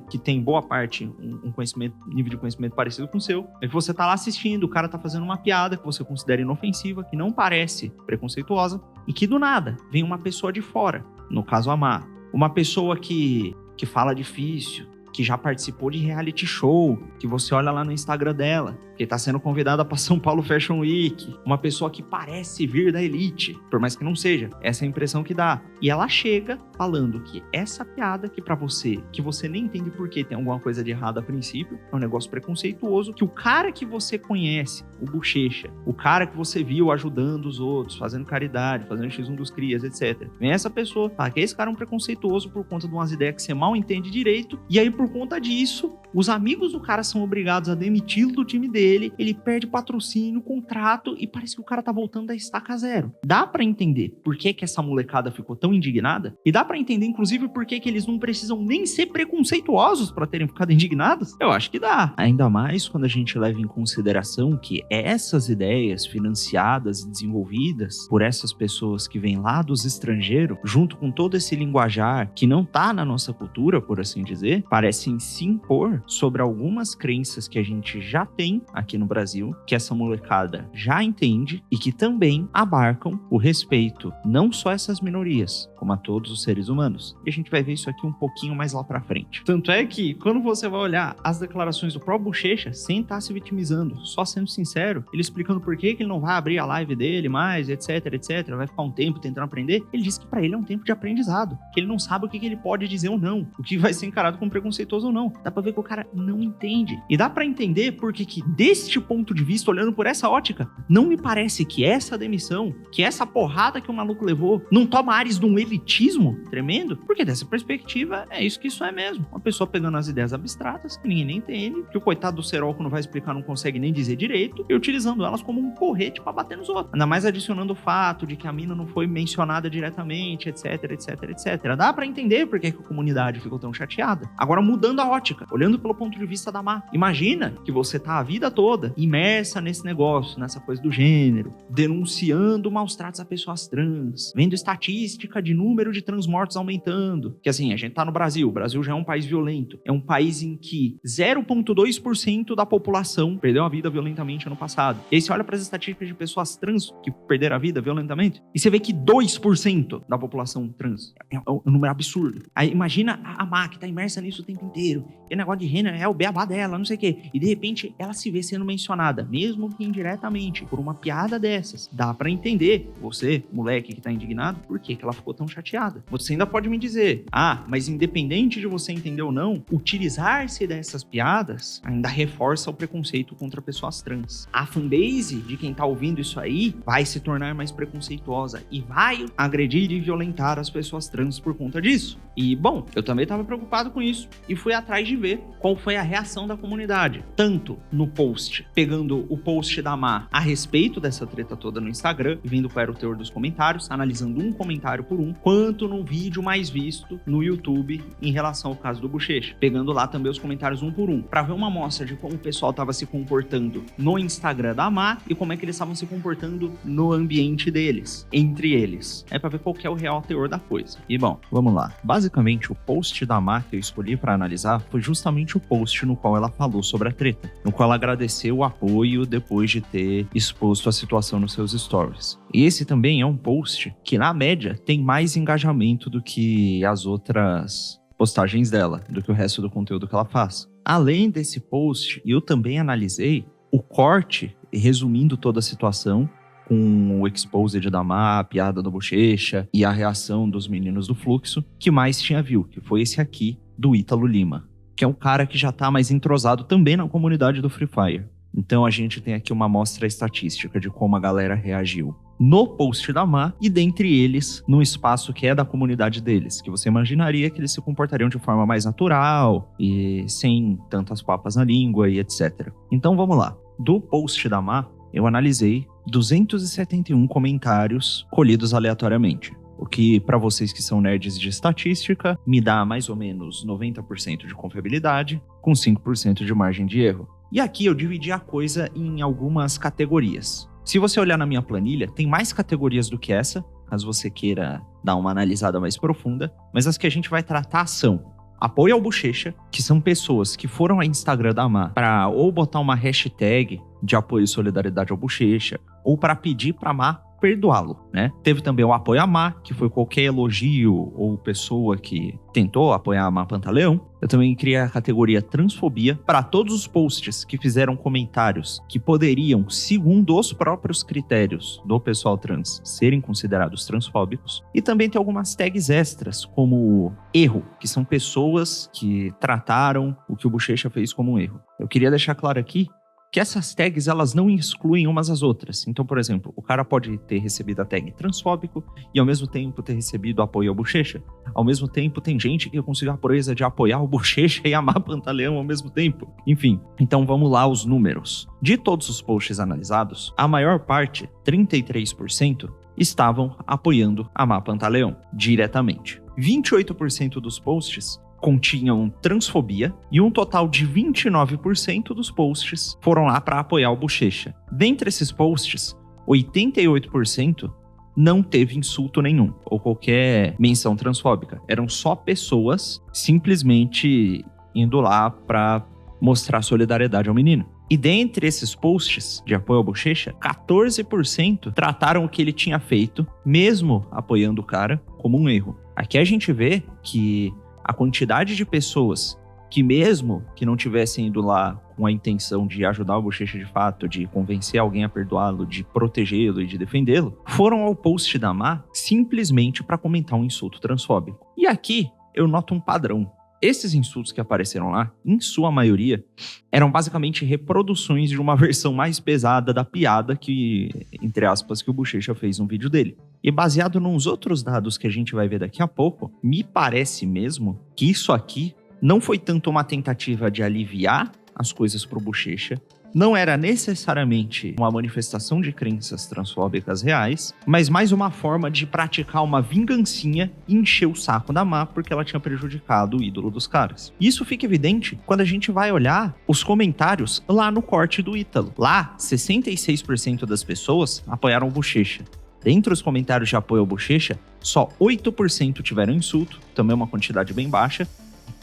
que tem boa parte, um conhecimento, nível de conhecimento parecido com o seu, é que você tá lá assistindo, o cara tá fazendo uma piada que você considera inofensiva, que não parece preconceituosa, e que do nada vem uma pessoa de fora, no caso a Má, uma pessoa que fala difícil, que já participou de reality show, que você olha lá no Instagram dela, que tá sendo convidada para São Paulo Fashion Week, uma pessoa que parece vir da elite, por mais que não seja, essa é a impressão que dá. E ela chega falando que essa piada que pra você, que você nem entende por que tem alguma coisa de errado a princípio, é um negócio preconceituoso, que o cara que você conhece, o Bochecha, o cara que você viu ajudando os outros, fazendo caridade, fazendo X1 dos crias, etc. Vem essa pessoa, fala que esse cara é um preconceituoso por conta de umas ideias que você mal entende direito, e aí por conta disso, os amigos do cara são obrigados a demiti-lo do time dele, ele perde patrocínio, contrato, e parece que o cara tá voltando da estaca zero. Dá pra entender por que essa molecada ficou tão indignada, e dá pra entender, inclusive, por que eles não precisam nem ser preconceituosos pra terem ficado indignados. Eu acho que dá. Ainda mais quando a gente leva em consideração que essas ideias financiadas e desenvolvidas por essas pessoas que vêm lá dos estrangeiros, junto com todo esse linguajar que não tá na nossa cultura, por assim dizer, parecem se impor sobre algumas crenças que a gente já tem aqui no Brasil, que essa molecada já entende e que também abarcam o respeito não só a essas minorias, como a todos os seres humanos. E a gente vai ver isso aqui um pouquinho mais lá pra frente. Tanto é que, quando você vai olhar as declarações do próprio Bochecha, sem estar se vitimizando, só sendo sincero, ele explicando por que ele não vai abrir a live dele mais, etc, etc, vai ficar um tempo tentando aprender, ele disse que pra ele é um tempo de aprendizado, que ele não sabe o que ele pode dizer ou não, o que vai ser encarado como preconceituoso ou não. Dá pra ver que o cara não entende. E dá pra entender porque que, deste ponto de vista, olhando por essa ótica, não me parece que essa demissão, que essa porrada que o maluco levou, não toma ares de um elitismo tremendo? Porque dessa perspectiva, é isso que isso é mesmo. Uma pessoa pegando as ideias abstratas, que ninguém nem entende, que o coitado do Serol, quando vai explicar, não consegue nem dizer direito, e utilizando elas como um porrete pra bater nos outros. Ainda mais adicionando o fato de que a mina não foi mencionada diretamente, etc, etc, etc. Dá pra entender por que a comunidade ficou tão chateada. Agora, mudando a ótica, olhando pelo ponto de vista da Má. Imagina que você tá a vida toda imersa nesse negócio, nessa coisa do gênero, denunciando maus tratos a pessoas trans, vendo estatística de número de trans mortos aumentando. Que assim, a gente tá no Brasil, o Brasil já é um país violento. É um país em que 0,2% da população perdeu a vida violentamente ano passado. E aí você olha para as estatísticas de pessoas trans que perderam a vida violentamente, e você vê que 2% da população trans é um número absurdo. Aí imagina a Má, que tá imersa nisso o tempo inteiro. E o negócio de gênero é o beabá dela, não sei o quê. E de repente ela se vê sendo mencionada, mesmo que indiretamente, por uma piada dessas. Dá pra entender, você, moleque que tá indignado, por que ela ficou tão chateada. Você ainda pode me dizer, mas independente de você entender ou não, utilizar-se dessas piadas ainda reforça o preconceito contra pessoas trans. A fanbase de quem tá ouvindo isso aí vai se tornar mais preconceituosa e vai agredir e violentar as pessoas trans por conta disso. E, bom, eu também estava preocupado com isso e fui atrás de ver qual foi a reação da comunidade. Tanto no post, pegando o post da Má a respeito dessa treta toda no Instagram, e vendo qual era o teor dos comentários, analisando um comentário por um, quanto no vídeo mais visto no YouTube em relação ao caso do Bochecha. Pegando lá também os comentários um por um, para ver uma amostra de como o pessoal estava se comportando no Instagram da Má e como é que eles estavam se comportando no ambiente deles, entre eles. É para ver qual que é o real teor da coisa. E bom, vamos lá. Basicamente, o post da Má que eu escolhi para analisar foi justamente o post no qual ela falou sobre a treta, no qual ela agradeceu o apoio depois de ter exposto a situação nos seus stories. E esse também é um post que, na média, tem mais engajamento do que as outras postagens dela, do que o resto do conteúdo que ela faz. Além desse post, eu também analisei o corte, resumindo toda a situação, com o exposed da Má, a piada do Bochecha e a reação dos meninos do Fluxo, que mais tinha view, que foi esse aqui do Ítalo Lima, que é um cara que já tá mais entrosado também na comunidade do Free Fire. Então a gente tem aqui uma amostra estatística de como a galera reagiu no post da Má e dentre eles num espaço que é da comunidade deles, que você imaginaria que eles se comportariam de forma mais natural e sem tantas papas na língua e etc. Então vamos lá. Do post da Má, eu analisei 271 comentários colhidos aleatoriamente. O que, para vocês que são nerds de estatística, me dá mais ou menos 90% de confiabilidade, com 5% de margem de erro. E aqui eu dividi a coisa em algumas categorias. Se você olhar na minha planilha, tem mais categorias do que essa, caso você queira dar uma analisada mais profunda, mas as que a gente vai tratar são apoio ao Bochecha, que são pessoas que foram ao Instagram da Má para ou botar uma hashtag de apoio e solidariedade ao Bochecha, ou para pedir para Má perdoá-lo, né? Teve também o apoio à Má, que foi qualquer elogio ou pessoa que tentou apoiar a Má Pantaleão. Eu também criei a categoria transfobia para todos os posts que fizeram comentários que poderiam, segundo os próprios critérios do pessoal trans, serem considerados transfóbicos. E também tem algumas tags extras, como erro, que são pessoas que trataram o que o Bochecha fez como um erro. Eu queria deixar claro aqui que essas tags, elas não excluem umas às outras. Então, por exemplo, o cara pode ter recebido a tag transfóbico e ao mesmo tempo ter recebido apoio ao Bochecha. Ao mesmo tempo, tem gente que conseguiu a proeza de apoiar o Bochecha e a Má Pantaleão ao mesmo tempo. Enfim, então vamos lá os números. De todos os posts analisados, a maior parte, 33%, estavam apoiando a Má Pantaleão diretamente. 28% dos posts continham transfobia e um total de 29% dos posts foram lá para apoiar o Bochecha. Dentre esses posts, 88% não teve insulto nenhum ou qualquer menção transfóbica. Eram só pessoas simplesmente indo lá para mostrar solidariedade ao menino. E dentre esses posts de apoio ao Bochecha, 14% trataram o que ele tinha feito, mesmo apoiando o cara, como um erro. Aqui a gente vê que a quantidade de pessoas que, mesmo que não tivessem ido lá com a intenção de ajudar o Bochecha de fato, de convencer alguém a perdoá-lo, de protegê-lo e de defendê-lo, foram ao post da Má simplesmente para comentar um insulto transfóbico. E aqui eu noto um padrão. Esses insultos que apareceram lá, em sua maioria, eram basicamente reproduções de uma versão mais pesada da piada que, entre aspas, que o Bochecha fez no vídeo dele. E baseado nos outros dados que a gente vai ver daqui a pouco, me parece mesmo que isso aqui não foi tanto uma tentativa de aliviar as coisas pro Bochecha, não era necessariamente uma manifestação de crenças transfóbicas reais, mas mais uma forma de praticar uma vingancinha e encher o saco da Má porque ela tinha prejudicado o ídolo dos caras. Isso fica evidente quando a gente vai olhar os comentários lá no corte do Ítalo. Lá, 66% das pessoas apoiaram o Bochecha. Dentre os comentários de apoio ao Bochecha, só 8% tiveram insulto, também uma quantidade bem baixa,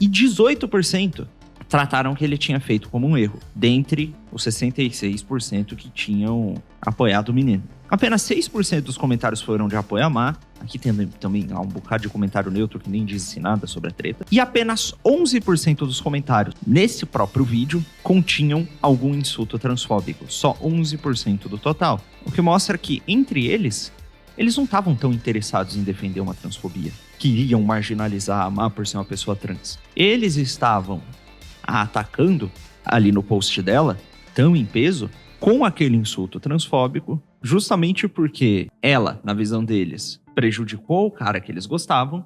e 18% trataram que ele tinha feito como um erro, dentre os 66% que tinham apoiado o menino. Apenas 6% dos comentários foram de apoio a Má. Aqui tem também um bocado de comentário neutro que nem disse nada sobre a treta. E apenas 11% dos comentários nesse próprio vídeo continham algum insulto transfóbico. Só 11% do total. O que mostra que, entre eles não estavam tão interessados em defender uma transfobia. Queriam marginalizar a Má por ser uma pessoa trans. Eles estavam atacando ali no post dela, tão em peso, com aquele insulto transfóbico, justamente porque ela, na visão deles, prejudicou o cara que eles gostavam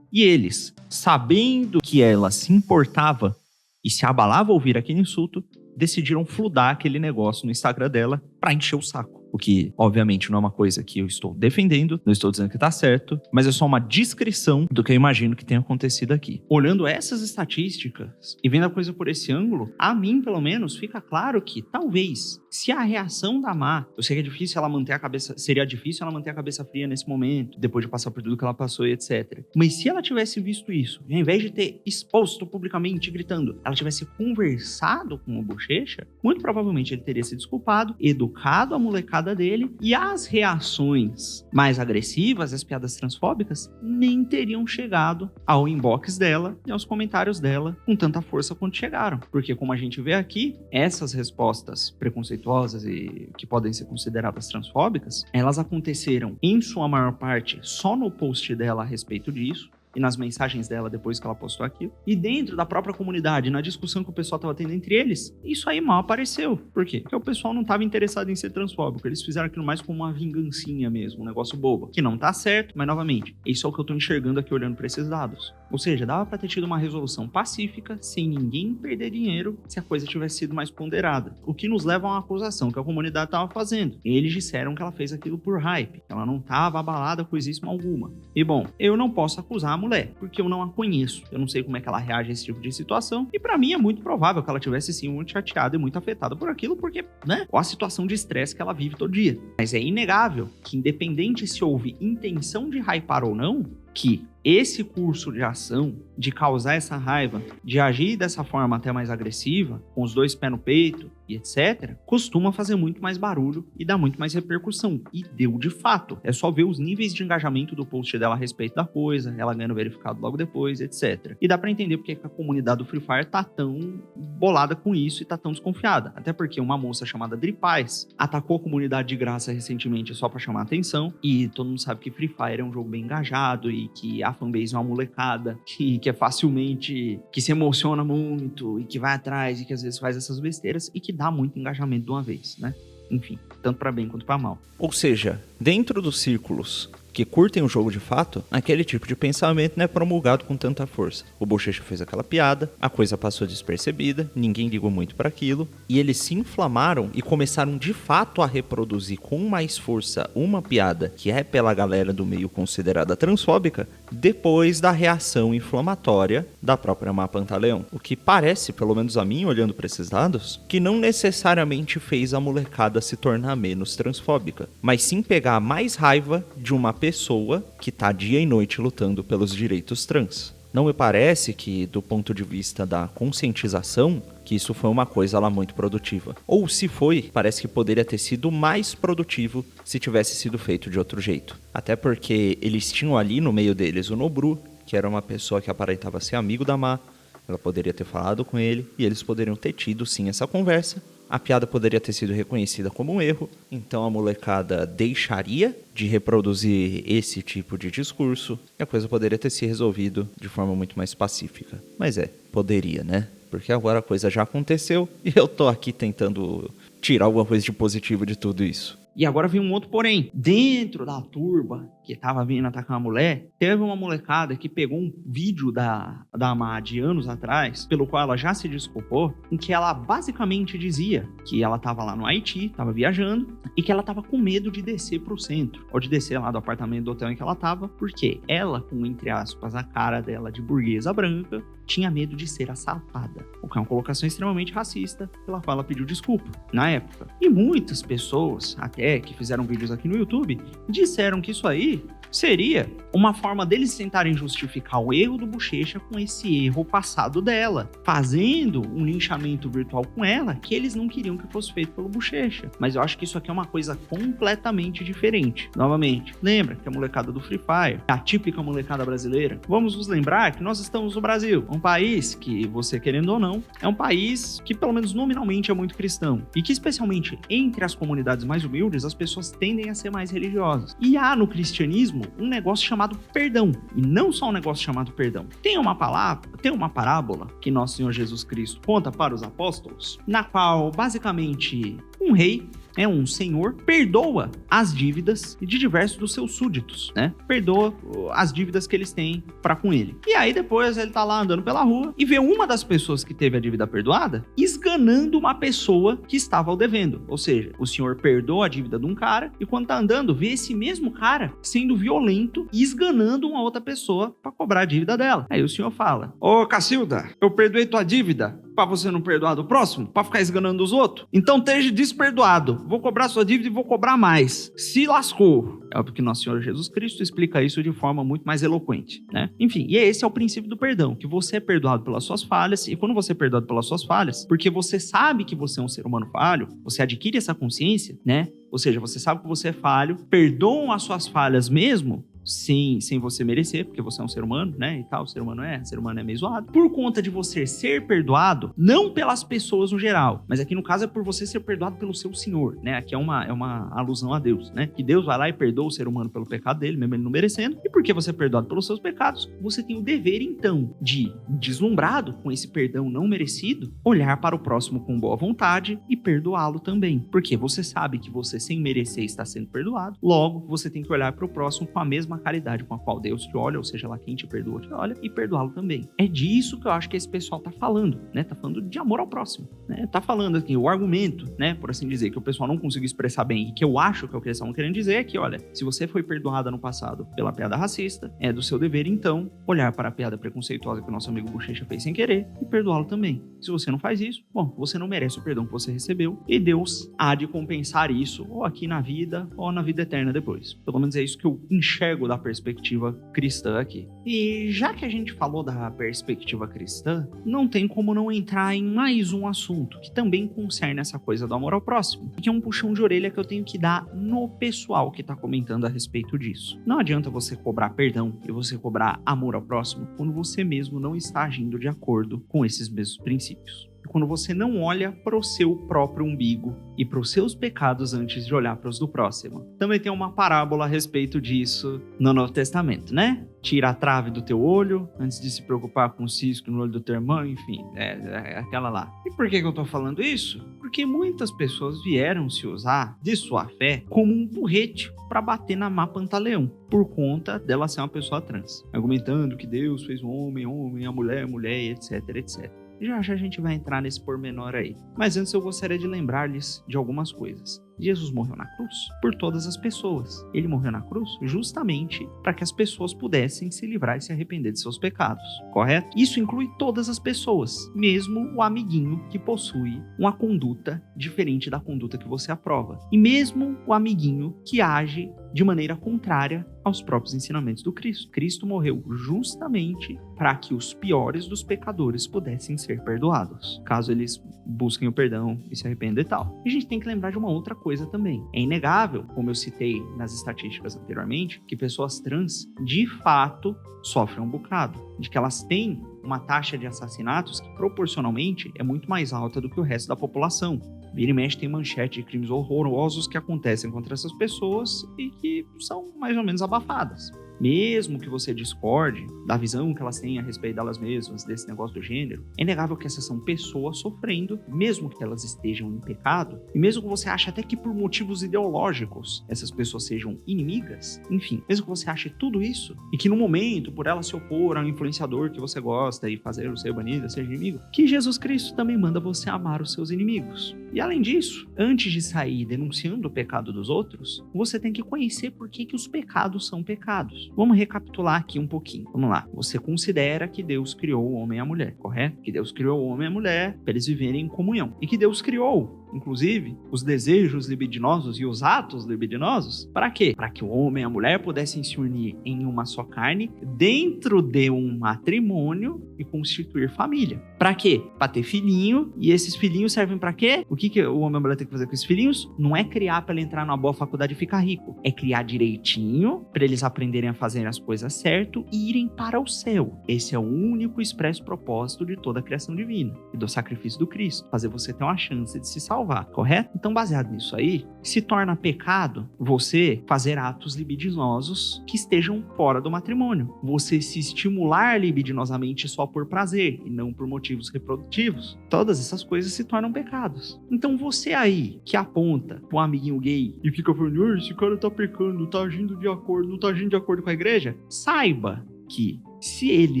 E eles, sabendo que ela se importava e se abalava ao ouvir aquele insulto, decidiram fludar aquele negócio no Instagram dela pra encher o saco. O que, obviamente, não é uma coisa que eu estou defendendo, não estou dizendo que tá certo, mas é só uma descrição do que eu imagino que tenha acontecido aqui. Olhando essas estatísticas e vendo a coisa por esse ângulo, a mim, pelo menos, fica claro que, talvez, se a reação da Má, eu sei que é difícil ela manter a cabeça, seria difícil ela manter a cabeça fria nesse momento, depois de passar por tudo que ela passou e etc. Mas se ela tivesse visto isso, e ao invés de ter exposto publicamente, gritando, ela tivesse conversado com o Bochecha, muito provavelmente ele teria se desculpado, educado a molecada dele, e as reações mais agressivas, as piadas transfóbicas, nem teriam chegado ao inbox dela e aos comentários dela com tanta força quanto chegaram. Porque, como a gente vê aqui, essas respostas preconceituosas e que podem ser consideradas transfóbicas, elas aconteceram, em sua maior parte, só no post dela a respeito disso, e nas mensagens dela depois que ela postou aquilo. E dentro da própria comunidade, na discussão que o pessoal estava tendo entre eles, isso aí mal apareceu. Por quê? Porque o pessoal não estava interessado em ser transfóbico. Eles fizeram aquilo mais como uma vingancinha mesmo, um negócio bobo. Que não tá certo, mas novamente, isso é o que eu tô enxergando aqui olhando para esses dados. Ou seja, dava para ter tido uma resolução pacífica, sem ninguém perder dinheiro, se a coisa tivesse sido mais ponderada. O que nos leva a uma acusação que a comunidade estava fazendo. Eles disseram que ela fez aquilo por hype, que ela não estava abalada coisíssima alguma. E bom, eu não posso acusar a mulher, porque eu não a conheço. Eu não sei como é que ela reage a esse tipo de situação. E pra mim é muito provável que ela tivesse sim muito chateada e muito afetada por aquilo, porque, né, ó a situação de estresse que ela vive todo dia. Mas é inegável que, independente se houve intenção de hypar ou não, que esse curso de ação, de causar essa raiva, de agir dessa forma até mais agressiva, com os dois pés no peito e etc., costuma fazer muito mais barulho e dar muito mais repercussão. E deu de fato. É só ver os níveis de engajamento do post dela a respeito da coisa, ela ganhando verificado logo depois, etc. E dá pra entender porque a comunidade do Free Fire tá tão bolada com isso e tá tão desconfiada. Até porque uma moça chamada Dripaz atacou a comunidade de graça recentemente só pra chamar atenção, e todo mundo sabe que Free Fire é um jogo bem engajado e que a fanbase é uma molecada que é facilmente, que se emociona muito e que vai atrás e que às vezes faz essas besteiras e que dá muito engajamento de uma vez, né? Enfim, tanto pra bem quanto pra mal. Ou seja, dentro dos círculos que curtem o jogo de fato, aquele tipo de pensamento não é promulgado com tanta força. O Bochecha fez aquela piada, a coisa passou despercebida, ninguém ligou muito para aquilo, e eles se inflamaram e começaram de fato a reproduzir com mais força uma piada que é pela galera do meio considerada transfóbica, depois da reação inflamatória da própria Má Pantaleão. O que parece, pelo menos a mim, olhando para esses dados, que não necessariamente fez a molecada se tornar menos transfóbica, mas sim pegar mais raiva de uma pessoa que tá dia e noite lutando pelos direitos trans. Não me parece que, do ponto de vista da conscientização, que isso foi uma coisa lá muito produtiva. Ou se foi, parece que poderia ter sido mais produtivo se tivesse sido feito de outro jeito. Até porque eles tinham ali no meio deles o Nobru, que era uma pessoa que aparentava ser amigo da Má, ela poderia ter falado com ele, e eles poderiam ter tido sim essa conversa. A piada poderia ter sido reconhecida como um erro, então a molecada deixaria de reproduzir esse tipo de discurso e a coisa poderia ter se resolvido de forma muito mais pacífica. Mas poderia, né? Porque agora a coisa já aconteceu e eu tô aqui tentando tirar alguma coisa de positivo de tudo isso. E agora vem um outro porém. Dentro da turba que tava vindo atacar uma mulher, teve uma molecada que pegou um vídeo da Má de anos atrás, pelo qual ela já se desculpou, em que ela basicamente dizia que ela tava lá no Haiti, tava viajando, e que ela tava com medo de descer pro centro, ou de descer lá do apartamento do hotel em que ela tava, porque ela, com, entre aspas, a cara dela de burguesa branca, tinha medo de ser assaltada. O que é uma colocação extremamente racista, pela qual ela pediu desculpa, na época. E muitas pessoas, até que fizeram vídeos aqui no YouTube, disseram que isso aí seria uma forma deles tentarem justificar o erro do Bochecha com esse erro passado dela, fazendo um linchamento virtual com ela que eles não queriam que fosse feito pelo Bochecha. Mas eu acho que isso aqui é uma coisa completamente diferente. Novamente, lembra que a molecada do Free Fire, a típica molecada brasileira, vamos nos lembrar que nós estamos no Brasil, um país que, você querendo ou não, é um país que pelo menos nominalmente é muito cristão, e que especialmente entre as comunidades mais humildes, as pessoas tendem a ser mais religiosas. E há no cristianismo um negócio chamado perdão, e não só um negócio chamado perdão. Tem uma parábola que nosso Senhor Jesus Cristo conta para os apóstolos, na qual basicamente um rei Um senhor perdoa as dívidas de diversos dos seus súditos, né? Perdoa as dívidas que eles têm para com ele. E aí depois ele tá lá andando pela rua e vê uma das pessoas que teve a dívida perdoada esganando uma pessoa que estava o devendo. Ou seja, o senhor perdoa a dívida de um cara e quando tá andando vê esse mesmo cara sendo violento e esganando uma outra pessoa para cobrar a dívida dela. Aí o senhor fala: ô Cacilda, eu perdoei tua dívida pra você não perdoar do próximo? Pra ficar esganando os outros? Então esteja desperdoado. Vou cobrar sua dívida e vou cobrar mais. Se lascou. É porque nosso Senhor Jesus Cristo explica isso de forma muito mais eloquente, né? Enfim, e esse é o princípio do perdão, que você é perdoado pelas suas falhas, e quando você é perdoado pelas suas falhas, porque você sabe que você é um ser humano falho, você adquire essa consciência, né? Ou seja, você sabe que você é falho, perdoam as suas falhas mesmo, sem você merecer, porque você é um ser humano, né, e tal, o ser humano é meio zoado. Por conta de você ser perdoado, não pelas pessoas no geral, mas aqui no caso é por você ser perdoado pelo seu Senhor, né, aqui é uma alusão a Deus, né, que Deus vai lá e perdoa o ser humano pelo pecado dele, mesmo ele não merecendo, e porque você é perdoado pelos seus pecados, você tem o dever, então, de, deslumbrado com esse perdão não merecido, olhar para o próximo com boa vontade e perdoá-lo também, porque você sabe que você, sem merecer, está sendo perdoado, logo, você tem que olhar para o próximo com a mesma caridade com a qual Deus te olha, ou seja, lá quem te perdoa, te olha, e perdoá-lo também. É disso que eu acho que esse pessoal tá falando, né? Tá falando de amor ao próximo, né? Tá falando aqui, o argumento, né? Por assim dizer, que o pessoal não conseguiu expressar bem e que eu acho que é o que eles estavam querendo dizer é que, olha, se você foi perdoada no passado pela piada racista, é do seu dever, então, olhar para a piada preconceituosa que o nosso amigo Bochecha fez sem querer e perdoá-lo também. Se você não faz isso, bom, você não merece o perdão que você recebeu e Deus há de compensar isso, ou aqui na vida, ou na vida eterna depois. Pelo menos é isso que eu enxergo da perspectiva cristã aqui. E já que a gente falou da perspectiva cristã, não tem como não entrar em mais um assunto que também concerne essa coisa do amor ao próximo, que é um puxão de orelha que eu tenho que dar no pessoal que tá comentando a respeito disso. Não adianta você cobrar perdão e você cobrar amor ao próximo quando você mesmo não está agindo de acordo com esses mesmos princípios. Quando você não olha para o seu próprio umbigo e para os seus pecados antes de olhar para os do próximo. Também tem uma parábola a respeito disso no Novo Testamento, né? Tira a trave do teu olho antes de se preocupar com o cisco no olho do teu irmão, enfim, é aquela lá. E por que eu tô falando isso? Porque muitas pessoas vieram se usar de sua fé como um porrete para bater na má pantaleão, por conta dela ser uma pessoa trans, argumentando que Deus fez o homem, a mulher, etc, etc. Já a gente vai entrar nesse pormenor aí. Mas antes eu gostaria de lembrar-lhes de algumas coisas. Jesus morreu na cruz por todas as pessoas. Ele morreu na cruz justamente para que as pessoas pudessem se livrar e se arrepender de seus pecados, correto? Isso inclui todas as pessoas, mesmo o amiguinho que possui uma conduta diferente da conduta que você aprova. E mesmo o amiguinho que age de maneira contrária aos próprios ensinamentos do Cristo. Cristo morreu justamente para que os piores dos pecadores pudessem ser perdoados, caso eles busquem o perdão e se arrependam e tal. E a gente tem que lembrar de uma outra coisa também. É inegável, como eu citei nas estatísticas anteriormente, que pessoas trans, de fato, sofrem um bocado, de que elas têm uma taxa de assassinatos que proporcionalmente é muito mais alta do que o resto da população. Vira e mexe tem manchete de crimes horrorosos que acontecem contra essas pessoas e que são mais ou menos abafadas. Mesmo que você discorde da visão que elas têm a respeito delas mesmas, desse negócio do gênero, é inegável que essas são pessoas sofrendo, mesmo que elas estejam em pecado, e mesmo que você ache até que por motivos ideológicos essas pessoas sejam inimigas, enfim, mesmo que você ache tudo isso, e que no momento, por ela se opor a um influenciador que você gosta e fazer o ser banido, ser inimigo, que Jesus Cristo também manda você amar os seus inimigos. E além disso, antes de sair denunciando o pecado dos outros, você tem que conhecer por que os pecados são pecados. Vamos recapitular aqui um pouquinho. Vamos lá. Você considera que Deus criou o homem e a mulher, correto? Que Deus criou o homem e a mulher para eles viverem em comunhão. E que Deus criou, inclusive, os desejos libidinosos e os atos libidinosos. Para quê? Para que o homem e a mulher pudessem se unir em uma só carne dentro de um matrimônio e constituir família. Para quê? Para ter filhinho. E esses filhinhos servem para quê? O que o homem e a mulher tem que fazer com esses filhinhos? Não é criar para ele entrar numa boa faculdade e ficar rico. É criar direitinho para eles aprenderem a fazer as coisas certo e irem para o céu. Esse é o único expresso propósito de toda a criação divina e do sacrifício do Cristo. Fazer você ter uma chance de se salvar. salvar, correto? Então, baseado nisso aí, se torna pecado você fazer atos libidinosos que estejam fora do matrimônio. Você se estimular libidinosamente só por prazer e não por motivos reprodutivos. Todas essas coisas se tornam pecados. Então, você aí que aponta um amiguinho gay e fica falando, esse cara tá pecando, tá agindo de acordo, não tá agindo de acordo com a igreja, saiba que se ele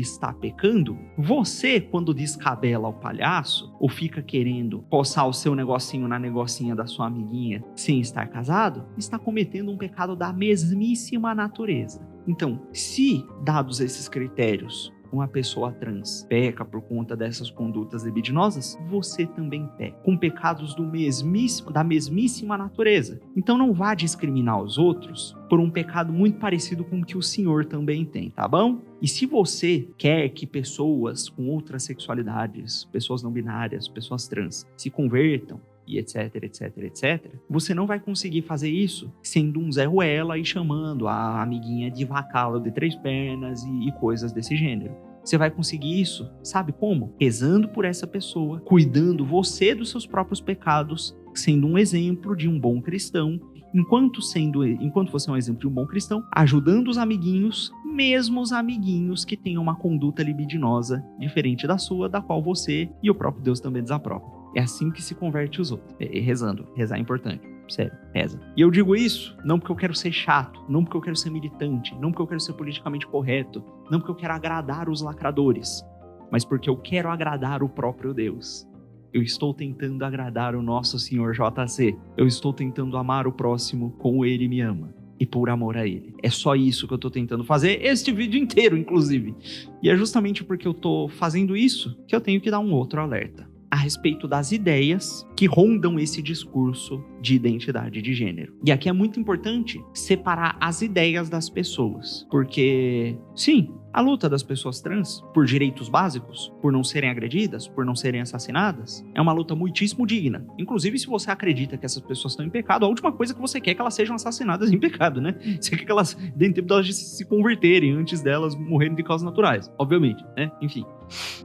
está pecando, você, quando descabela o palhaço ou fica querendo coçar o seu negocinho na negocinha da sua amiguinha sem estar casado, está cometendo um pecado da mesmíssima natureza. Então, se, dados esses critérios, uma pessoa trans peca por conta dessas condutas libidinosas, você também peca, com pecados da mesmíssima natureza. Então não vá discriminar os outros por um pecado muito parecido com o que o Senhor também tem, tá bom? E se você quer que pessoas com outras sexualidades, pessoas não binárias, pessoas trans, se convertam, e etc, etc, etc, você não vai conseguir fazer isso sendo um Zé Ruela e chamando a amiguinha de vacalo de 3 pernas e coisas desse gênero. Você vai conseguir isso, sabe como? Rezando por essa pessoa, cuidando você dos seus próprios pecados, sendo um exemplo de um bom cristão, enquanto você é um exemplo de um bom cristão, ajudando os amiguinhos, mesmo os amiguinhos que tenham uma conduta libidinosa diferente da sua, da qual você e o próprio Deus também desaprovam. É assim que se converte os outros. Rezando. Rezar é importante. Sério, reza. E eu digo isso não porque eu quero ser chato, não porque eu quero ser militante, não porque eu quero ser politicamente correto, não porque eu quero agradar os lacradores, mas porque eu quero agradar o próprio Deus. Eu estou tentando agradar o nosso Senhor JC. Eu estou tentando amar o próximo como Ele me ama. E por amor a Ele. É só isso que eu estou tentando fazer, este vídeo inteiro, inclusive. E é justamente porque eu estou fazendo isso que eu tenho que dar um outro alerta a respeito das ideias que rondam esse discurso de identidade de gênero. E aqui é muito importante separar as ideias das pessoas, porque, sim, a luta das pessoas trans por direitos básicos, por não serem agredidas, por não serem assassinadas, é uma luta muitíssimo digna. Inclusive, se você acredita que essas pessoas estão em pecado, a última coisa que você quer é que elas sejam assassinadas em pecado, né? Você quer que elas deem tempo delas de se converterem antes delas morrerem de causas naturais, obviamente, né? Enfim.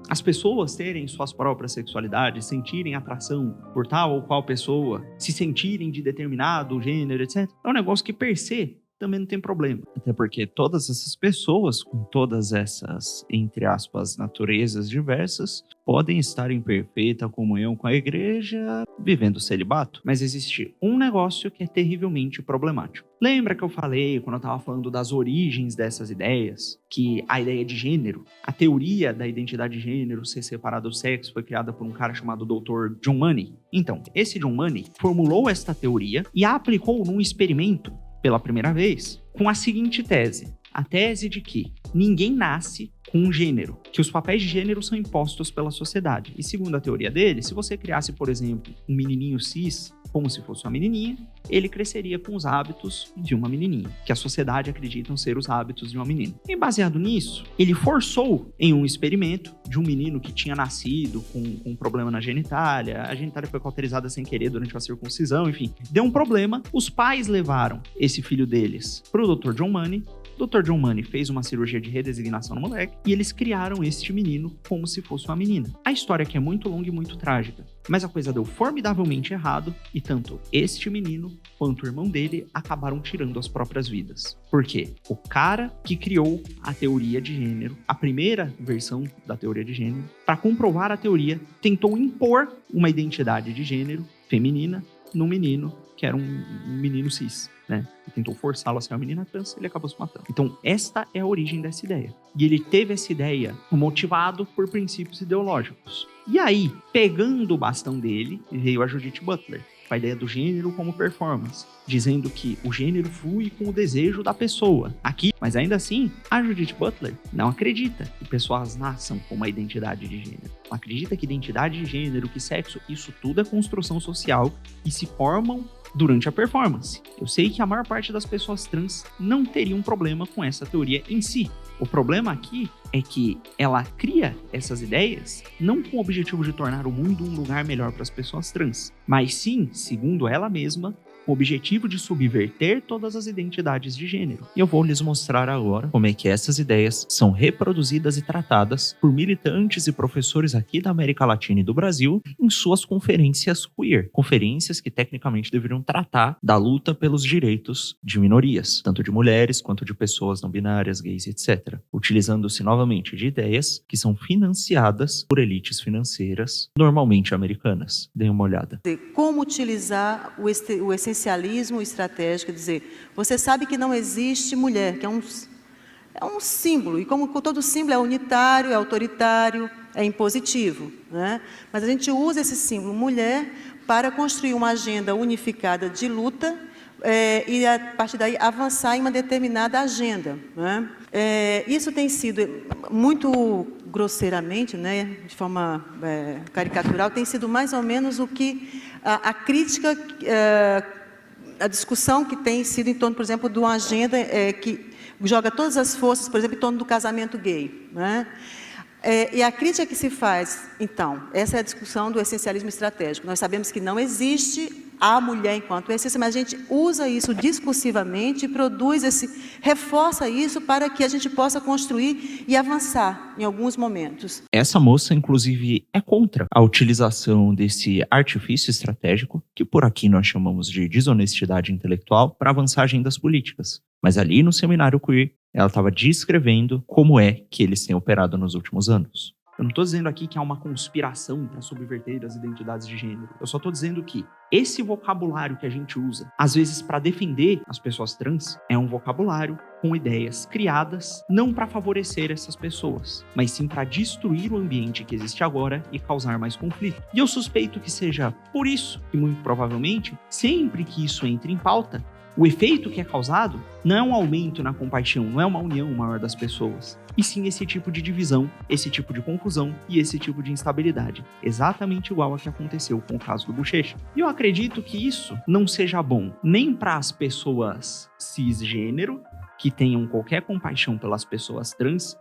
As pessoas terem suas próprias sexualidades, sentirem atração por tal ou qual pessoa, se sentirem de determinado gênero, etc., é um negócio que, per se, também não tem problema. Até porque todas essas pessoas, com todas essas, entre aspas, naturezas diversas, podem estar em perfeita comunhão com a igreja, vivendo o celibato. Mas existe um negócio que é terrivelmente problemático. Lembra que eu falei, quando eu estava falando das origens dessas ideias, que a ideia de gênero, a teoria da identidade de gênero ser separada do sexo, foi criada por um cara chamado Dr. John Money? Então, esse John Money formulou esta teoria e a aplicou num experimento pela primeira vez, com a seguinte tese. A tese de que ninguém nasce com um gênero, que os papéis de gênero são impostos pela sociedade. E segundo a teoria dele, se você criasse, por exemplo, um menininho cis, como se fosse uma menininha, ele cresceria com os hábitos de uma menininha, que a sociedade acredita ser os hábitos de uma menina. E baseado nisso, ele forçou em um experimento de um menino que tinha nascido com um problema na genitália, a genitália foi cauterizada sem querer durante a circuncisão, enfim, deu um problema, os pais levaram esse filho deles pro Dr. John Money. Dr. John Money fez uma cirurgia de redesignação no moleque e eles criaram este menino como se fosse uma menina. A história aqui é muito longa e muito trágica, mas a coisa deu formidavelmente errado e tanto este menino quanto o irmão dele acabaram tirando as próprias vidas. Por quê? O cara que criou a teoria de gênero, a primeira versão da teoria de gênero, para comprovar a teoria, tentou impor uma identidade de gênero feminina num menino que era um menino cis, né? E tentou forçá-lo a ser uma menina trans, ele acabou se matando. Então, esta é a origem dessa ideia. E ele teve essa ideia motivado por princípios ideológicos. E aí, pegando o bastão dele, veio a Judith Butler, com a ideia do gênero como performance, dizendo que o gênero flui com o desejo da pessoa. Aqui, mas ainda assim, a Judith Butler não acredita que pessoas nasçam com uma identidade de gênero. Ela acredita que identidade de gênero, que sexo, isso tudo é construção social e se formam durante a performance. Eu sei que a maior parte das pessoas trans não teria um problema com essa teoria em si. O problema aqui é que ela cria essas ideias não com o objetivo de tornar o mundo um lugar melhor para as pessoas trans, mas sim, segundo ela mesma, com o objetivo de subverter todas as identidades de gênero. E eu vou lhes mostrar agora como é que essas ideias são reproduzidas e tratadas por militantes e professores aqui da América Latina e do Brasil em suas conferências queer. Conferências que tecnicamente deveriam tratar da luta pelos direitos de minorias, tanto de mulheres quanto de pessoas não binárias, gays, etc. Utilizando-se novamente de ideias que são financiadas por elites financeiras, normalmente americanas. Deem uma olhada. Como utilizar o essencialismo estratégico, quer dizer, você sabe que não existe mulher, que é um símbolo, e como todo símbolo é unitário, é autoritário, é impositivo, né? Mas a gente usa esse símbolo mulher para construir uma agenda unificada de luta e a partir daí avançar em uma determinada agenda, né? Isso tem sido muito grosseiramente, né, de forma caricatural, tem sido mais ou menos o que a crítica, a discussão que tem sido em torno, por exemplo, de uma agenda que joga todas as forças, por exemplo, em torno do casamento gay, né? E a crítica que se faz, então, essa é a discussão do essencialismo estratégico. Nós sabemos que não existe a mulher enquanto essência, mas a gente usa isso discursivamente, reforça isso para que a gente possa construir e avançar em alguns momentos. Essa moça, inclusive, é contra a utilização desse artifício estratégico, que por aqui nós chamamos de desonestidade intelectual, para avançar agendas políticas. Mas ali no seminário queer, ela estava descrevendo como é que eles têm operado nos últimos anos. Eu não estou dizendo aqui que há uma conspiração para subverter as identidades de gênero. Eu só estou dizendo que esse vocabulário que a gente usa, às vezes para defender as pessoas trans, é um vocabulário com ideias criadas não para favorecer essas pessoas, mas sim para destruir o ambiente que existe agora e causar mais conflito. E eu suspeito que seja por isso que, muito provavelmente, sempre que isso entre em pauta, o efeito que é causado não é um aumento na compaixão, não é uma união maior das pessoas, e sim esse tipo de divisão, esse tipo de confusão e esse tipo de instabilidade, exatamente igual a que aconteceu com o caso do Bochecha. E eu acredito que isso não seja bom nem para as pessoas cisgênero, que tenham qualquer compaixão pelas pessoas trans,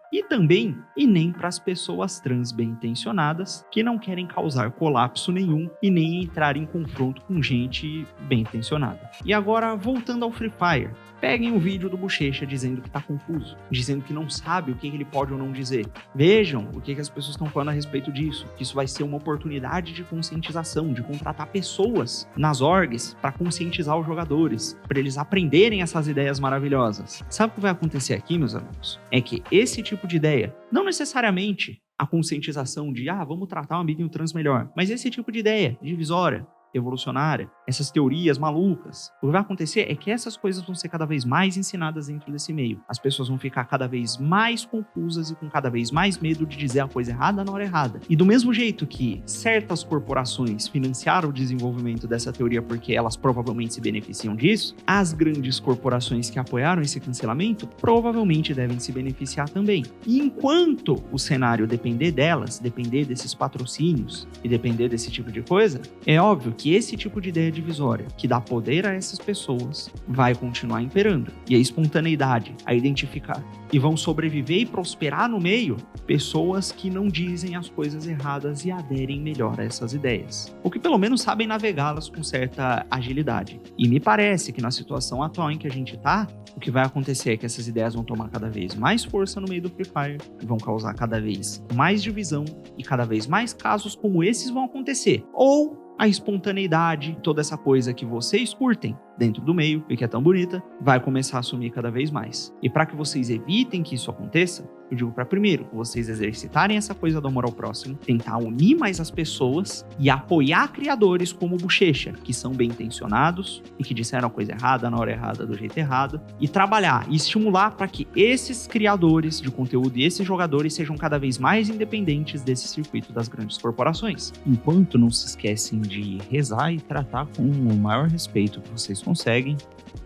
e nem para as pessoas trans bem intencionadas, que não querem causar colapso nenhum e nem entrar em confronto com gente bem intencionada. E agora, voltando ao Free Fire, peguem o vídeo do Bochecha dizendo que tá confuso, dizendo que não sabe o que ele pode ou não dizer. Vejam o que as pessoas estão falando a respeito disso, que isso vai ser uma oportunidade de conscientização, de contratar pessoas nas orgs para conscientizar os jogadores, para eles aprenderem essas ideias maravilhosas. Sabe o que vai acontecer aqui, meus amigos? É que esse tipo de ideia, não necessariamente a conscientização de, vamos tratar um amiguinho trans melhor, mas esse tipo de ideia divisória, evolucionária, essas teorias malucas. O que vai acontecer é que essas coisas vão ser cada vez mais ensinadas dentro desse meio. As pessoas vão ficar cada vez mais confusas e com cada vez mais medo de dizer a coisa errada na hora errada. E do mesmo jeito que certas corporações financiaram o desenvolvimento dessa teoria porque elas provavelmente se beneficiam disso, as grandes corporações que apoiaram esse cancelamento provavelmente devem se beneficiar também. E enquanto o cenário depender delas, depender desses patrocínios e depender desse tipo de coisa, é óbvio que esse tipo de ideia divisória, que dá poder a essas pessoas, vai continuar imperando. E a espontaneidade, a identificar. E vão sobreviver e prosperar no meio pessoas que não dizem as coisas erradas e aderem melhor a essas ideias. Ou que pelo menos sabem navegá-las com certa agilidade. E me parece que na situação atual em que a gente tá, o que vai acontecer é que essas ideias vão tomar cada vez mais força no meio do Free Fire, e vão causar cada vez mais divisão, e cada vez mais casos como esses vão acontecer. Ou a espontaneidade, toda essa coisa que vocês curtem dentro do meio e que é tão bonita, vai começar a sumir cada vez mais. E para que vocês evitem que isso aconteça, eu digo para primeiro, vocês exercitarem essa coisa do amor ao próximo, tentar unir mais as pessoas e apoiar criadores como o Bochecha, que são bem intencionados e que disseram a coisa errada na hora errada do jeito errado, e trabalhar e estimular para que esses criadores de conteúdo e esses jogadores sejam cada vez mais independentes desse circuito das grandes corporações. Enquanto não se esquecem de rezar e tratar com o maior respeito que vocês conseguem,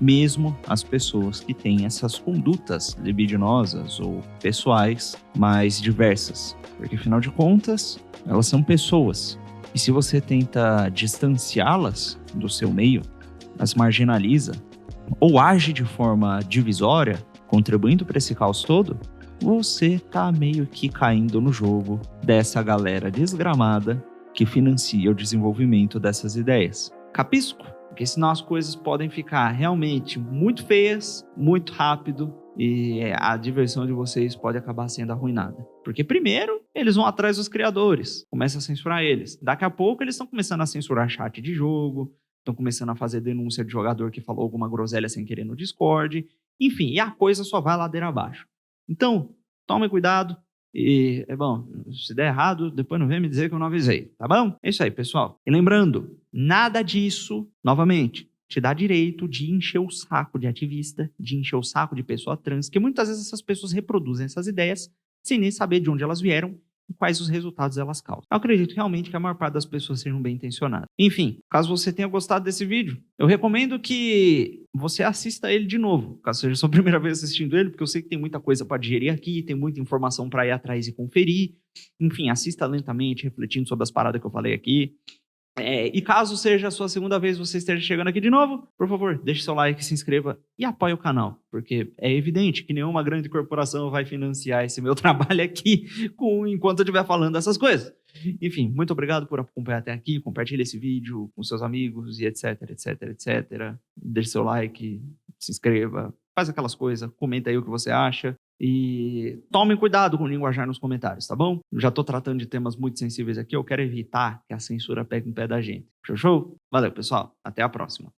mesmo as pessoas que têm essas condutas libidinosas ou pessoais mais diversas. Porque, afinal de contas, elas são pessoas. E se você tenta distanciá-las do seu meio, as marginaliza, ou age de forma divisória, contribuindo para esse caos todo, você tá meio que caindo no jogo dessa galera desgramada que financia o desenvolvimento dessas ideias. Capisco? Porque senão as coisas podem ficar realmente muito feias, muito rápido, e a diversão de vocês pode acabar sendo arruinada. Porque primeiro, eles vão atrás dos criadores, começam a censurar eles. Daqui a pouco, eles estão começando a censurar chat de jogo, estão começando a fazer denúncia de jogador que falou alguma groselha sem querer no Discord. Enfim, e a coisa só vai ladeira abaixo. Então, tome cuidado. E, bom, se der errado, depois não vem me dizer que eu não avisei, tá bom? É isso aí, pessoal. E lembrando, nada disso, novamente, te dá direito de encher o saco de ativista, de encher o saco de pessoa trans, que muitas vezes essas pessoas reproduzem essas ideias sem nem saber de onde elas vieram e quais os resultados elas causam. Eu acredito realmente que a maior parte das pessoas sejam bem intencionadas. Enfim, caso você tenha gostado desse vídeo, eu recomendo que você assista ele de novo, caso seja a sua primeira vez assistindo ele, porque eu sei que tem muita coisa para digerir aqui, tem muita informação para ir atrás e conferir. Enfim, assista lentamente, refletindo sobre as paradas que eu falei aqui. E caso seja a sua segunda vez você esteja chegando aqui de novo, por favor, deixe seu like, se inscreva e apoie o canal, porque é evidente que nenhuma grande corporação vai financiar esse meu trabalho aqui enquanto eu estiver falando essas coisas. Enfim, muito obrigado por acompanhar até aqui, compartilhe esse vídeo com seus amigos e etc, etc, etc. Deixe seu like, se inscreva, faz aquelas coisas, comenta aí o que você acha. E tomem cuidado com o linguajar nos comentários, tá bom? Eu já tô tratando de temas muito sensíveis aqui, eu quero evitar que a censura pegue no pé da gente. Show? Valeu, pessoal. Até a próxima.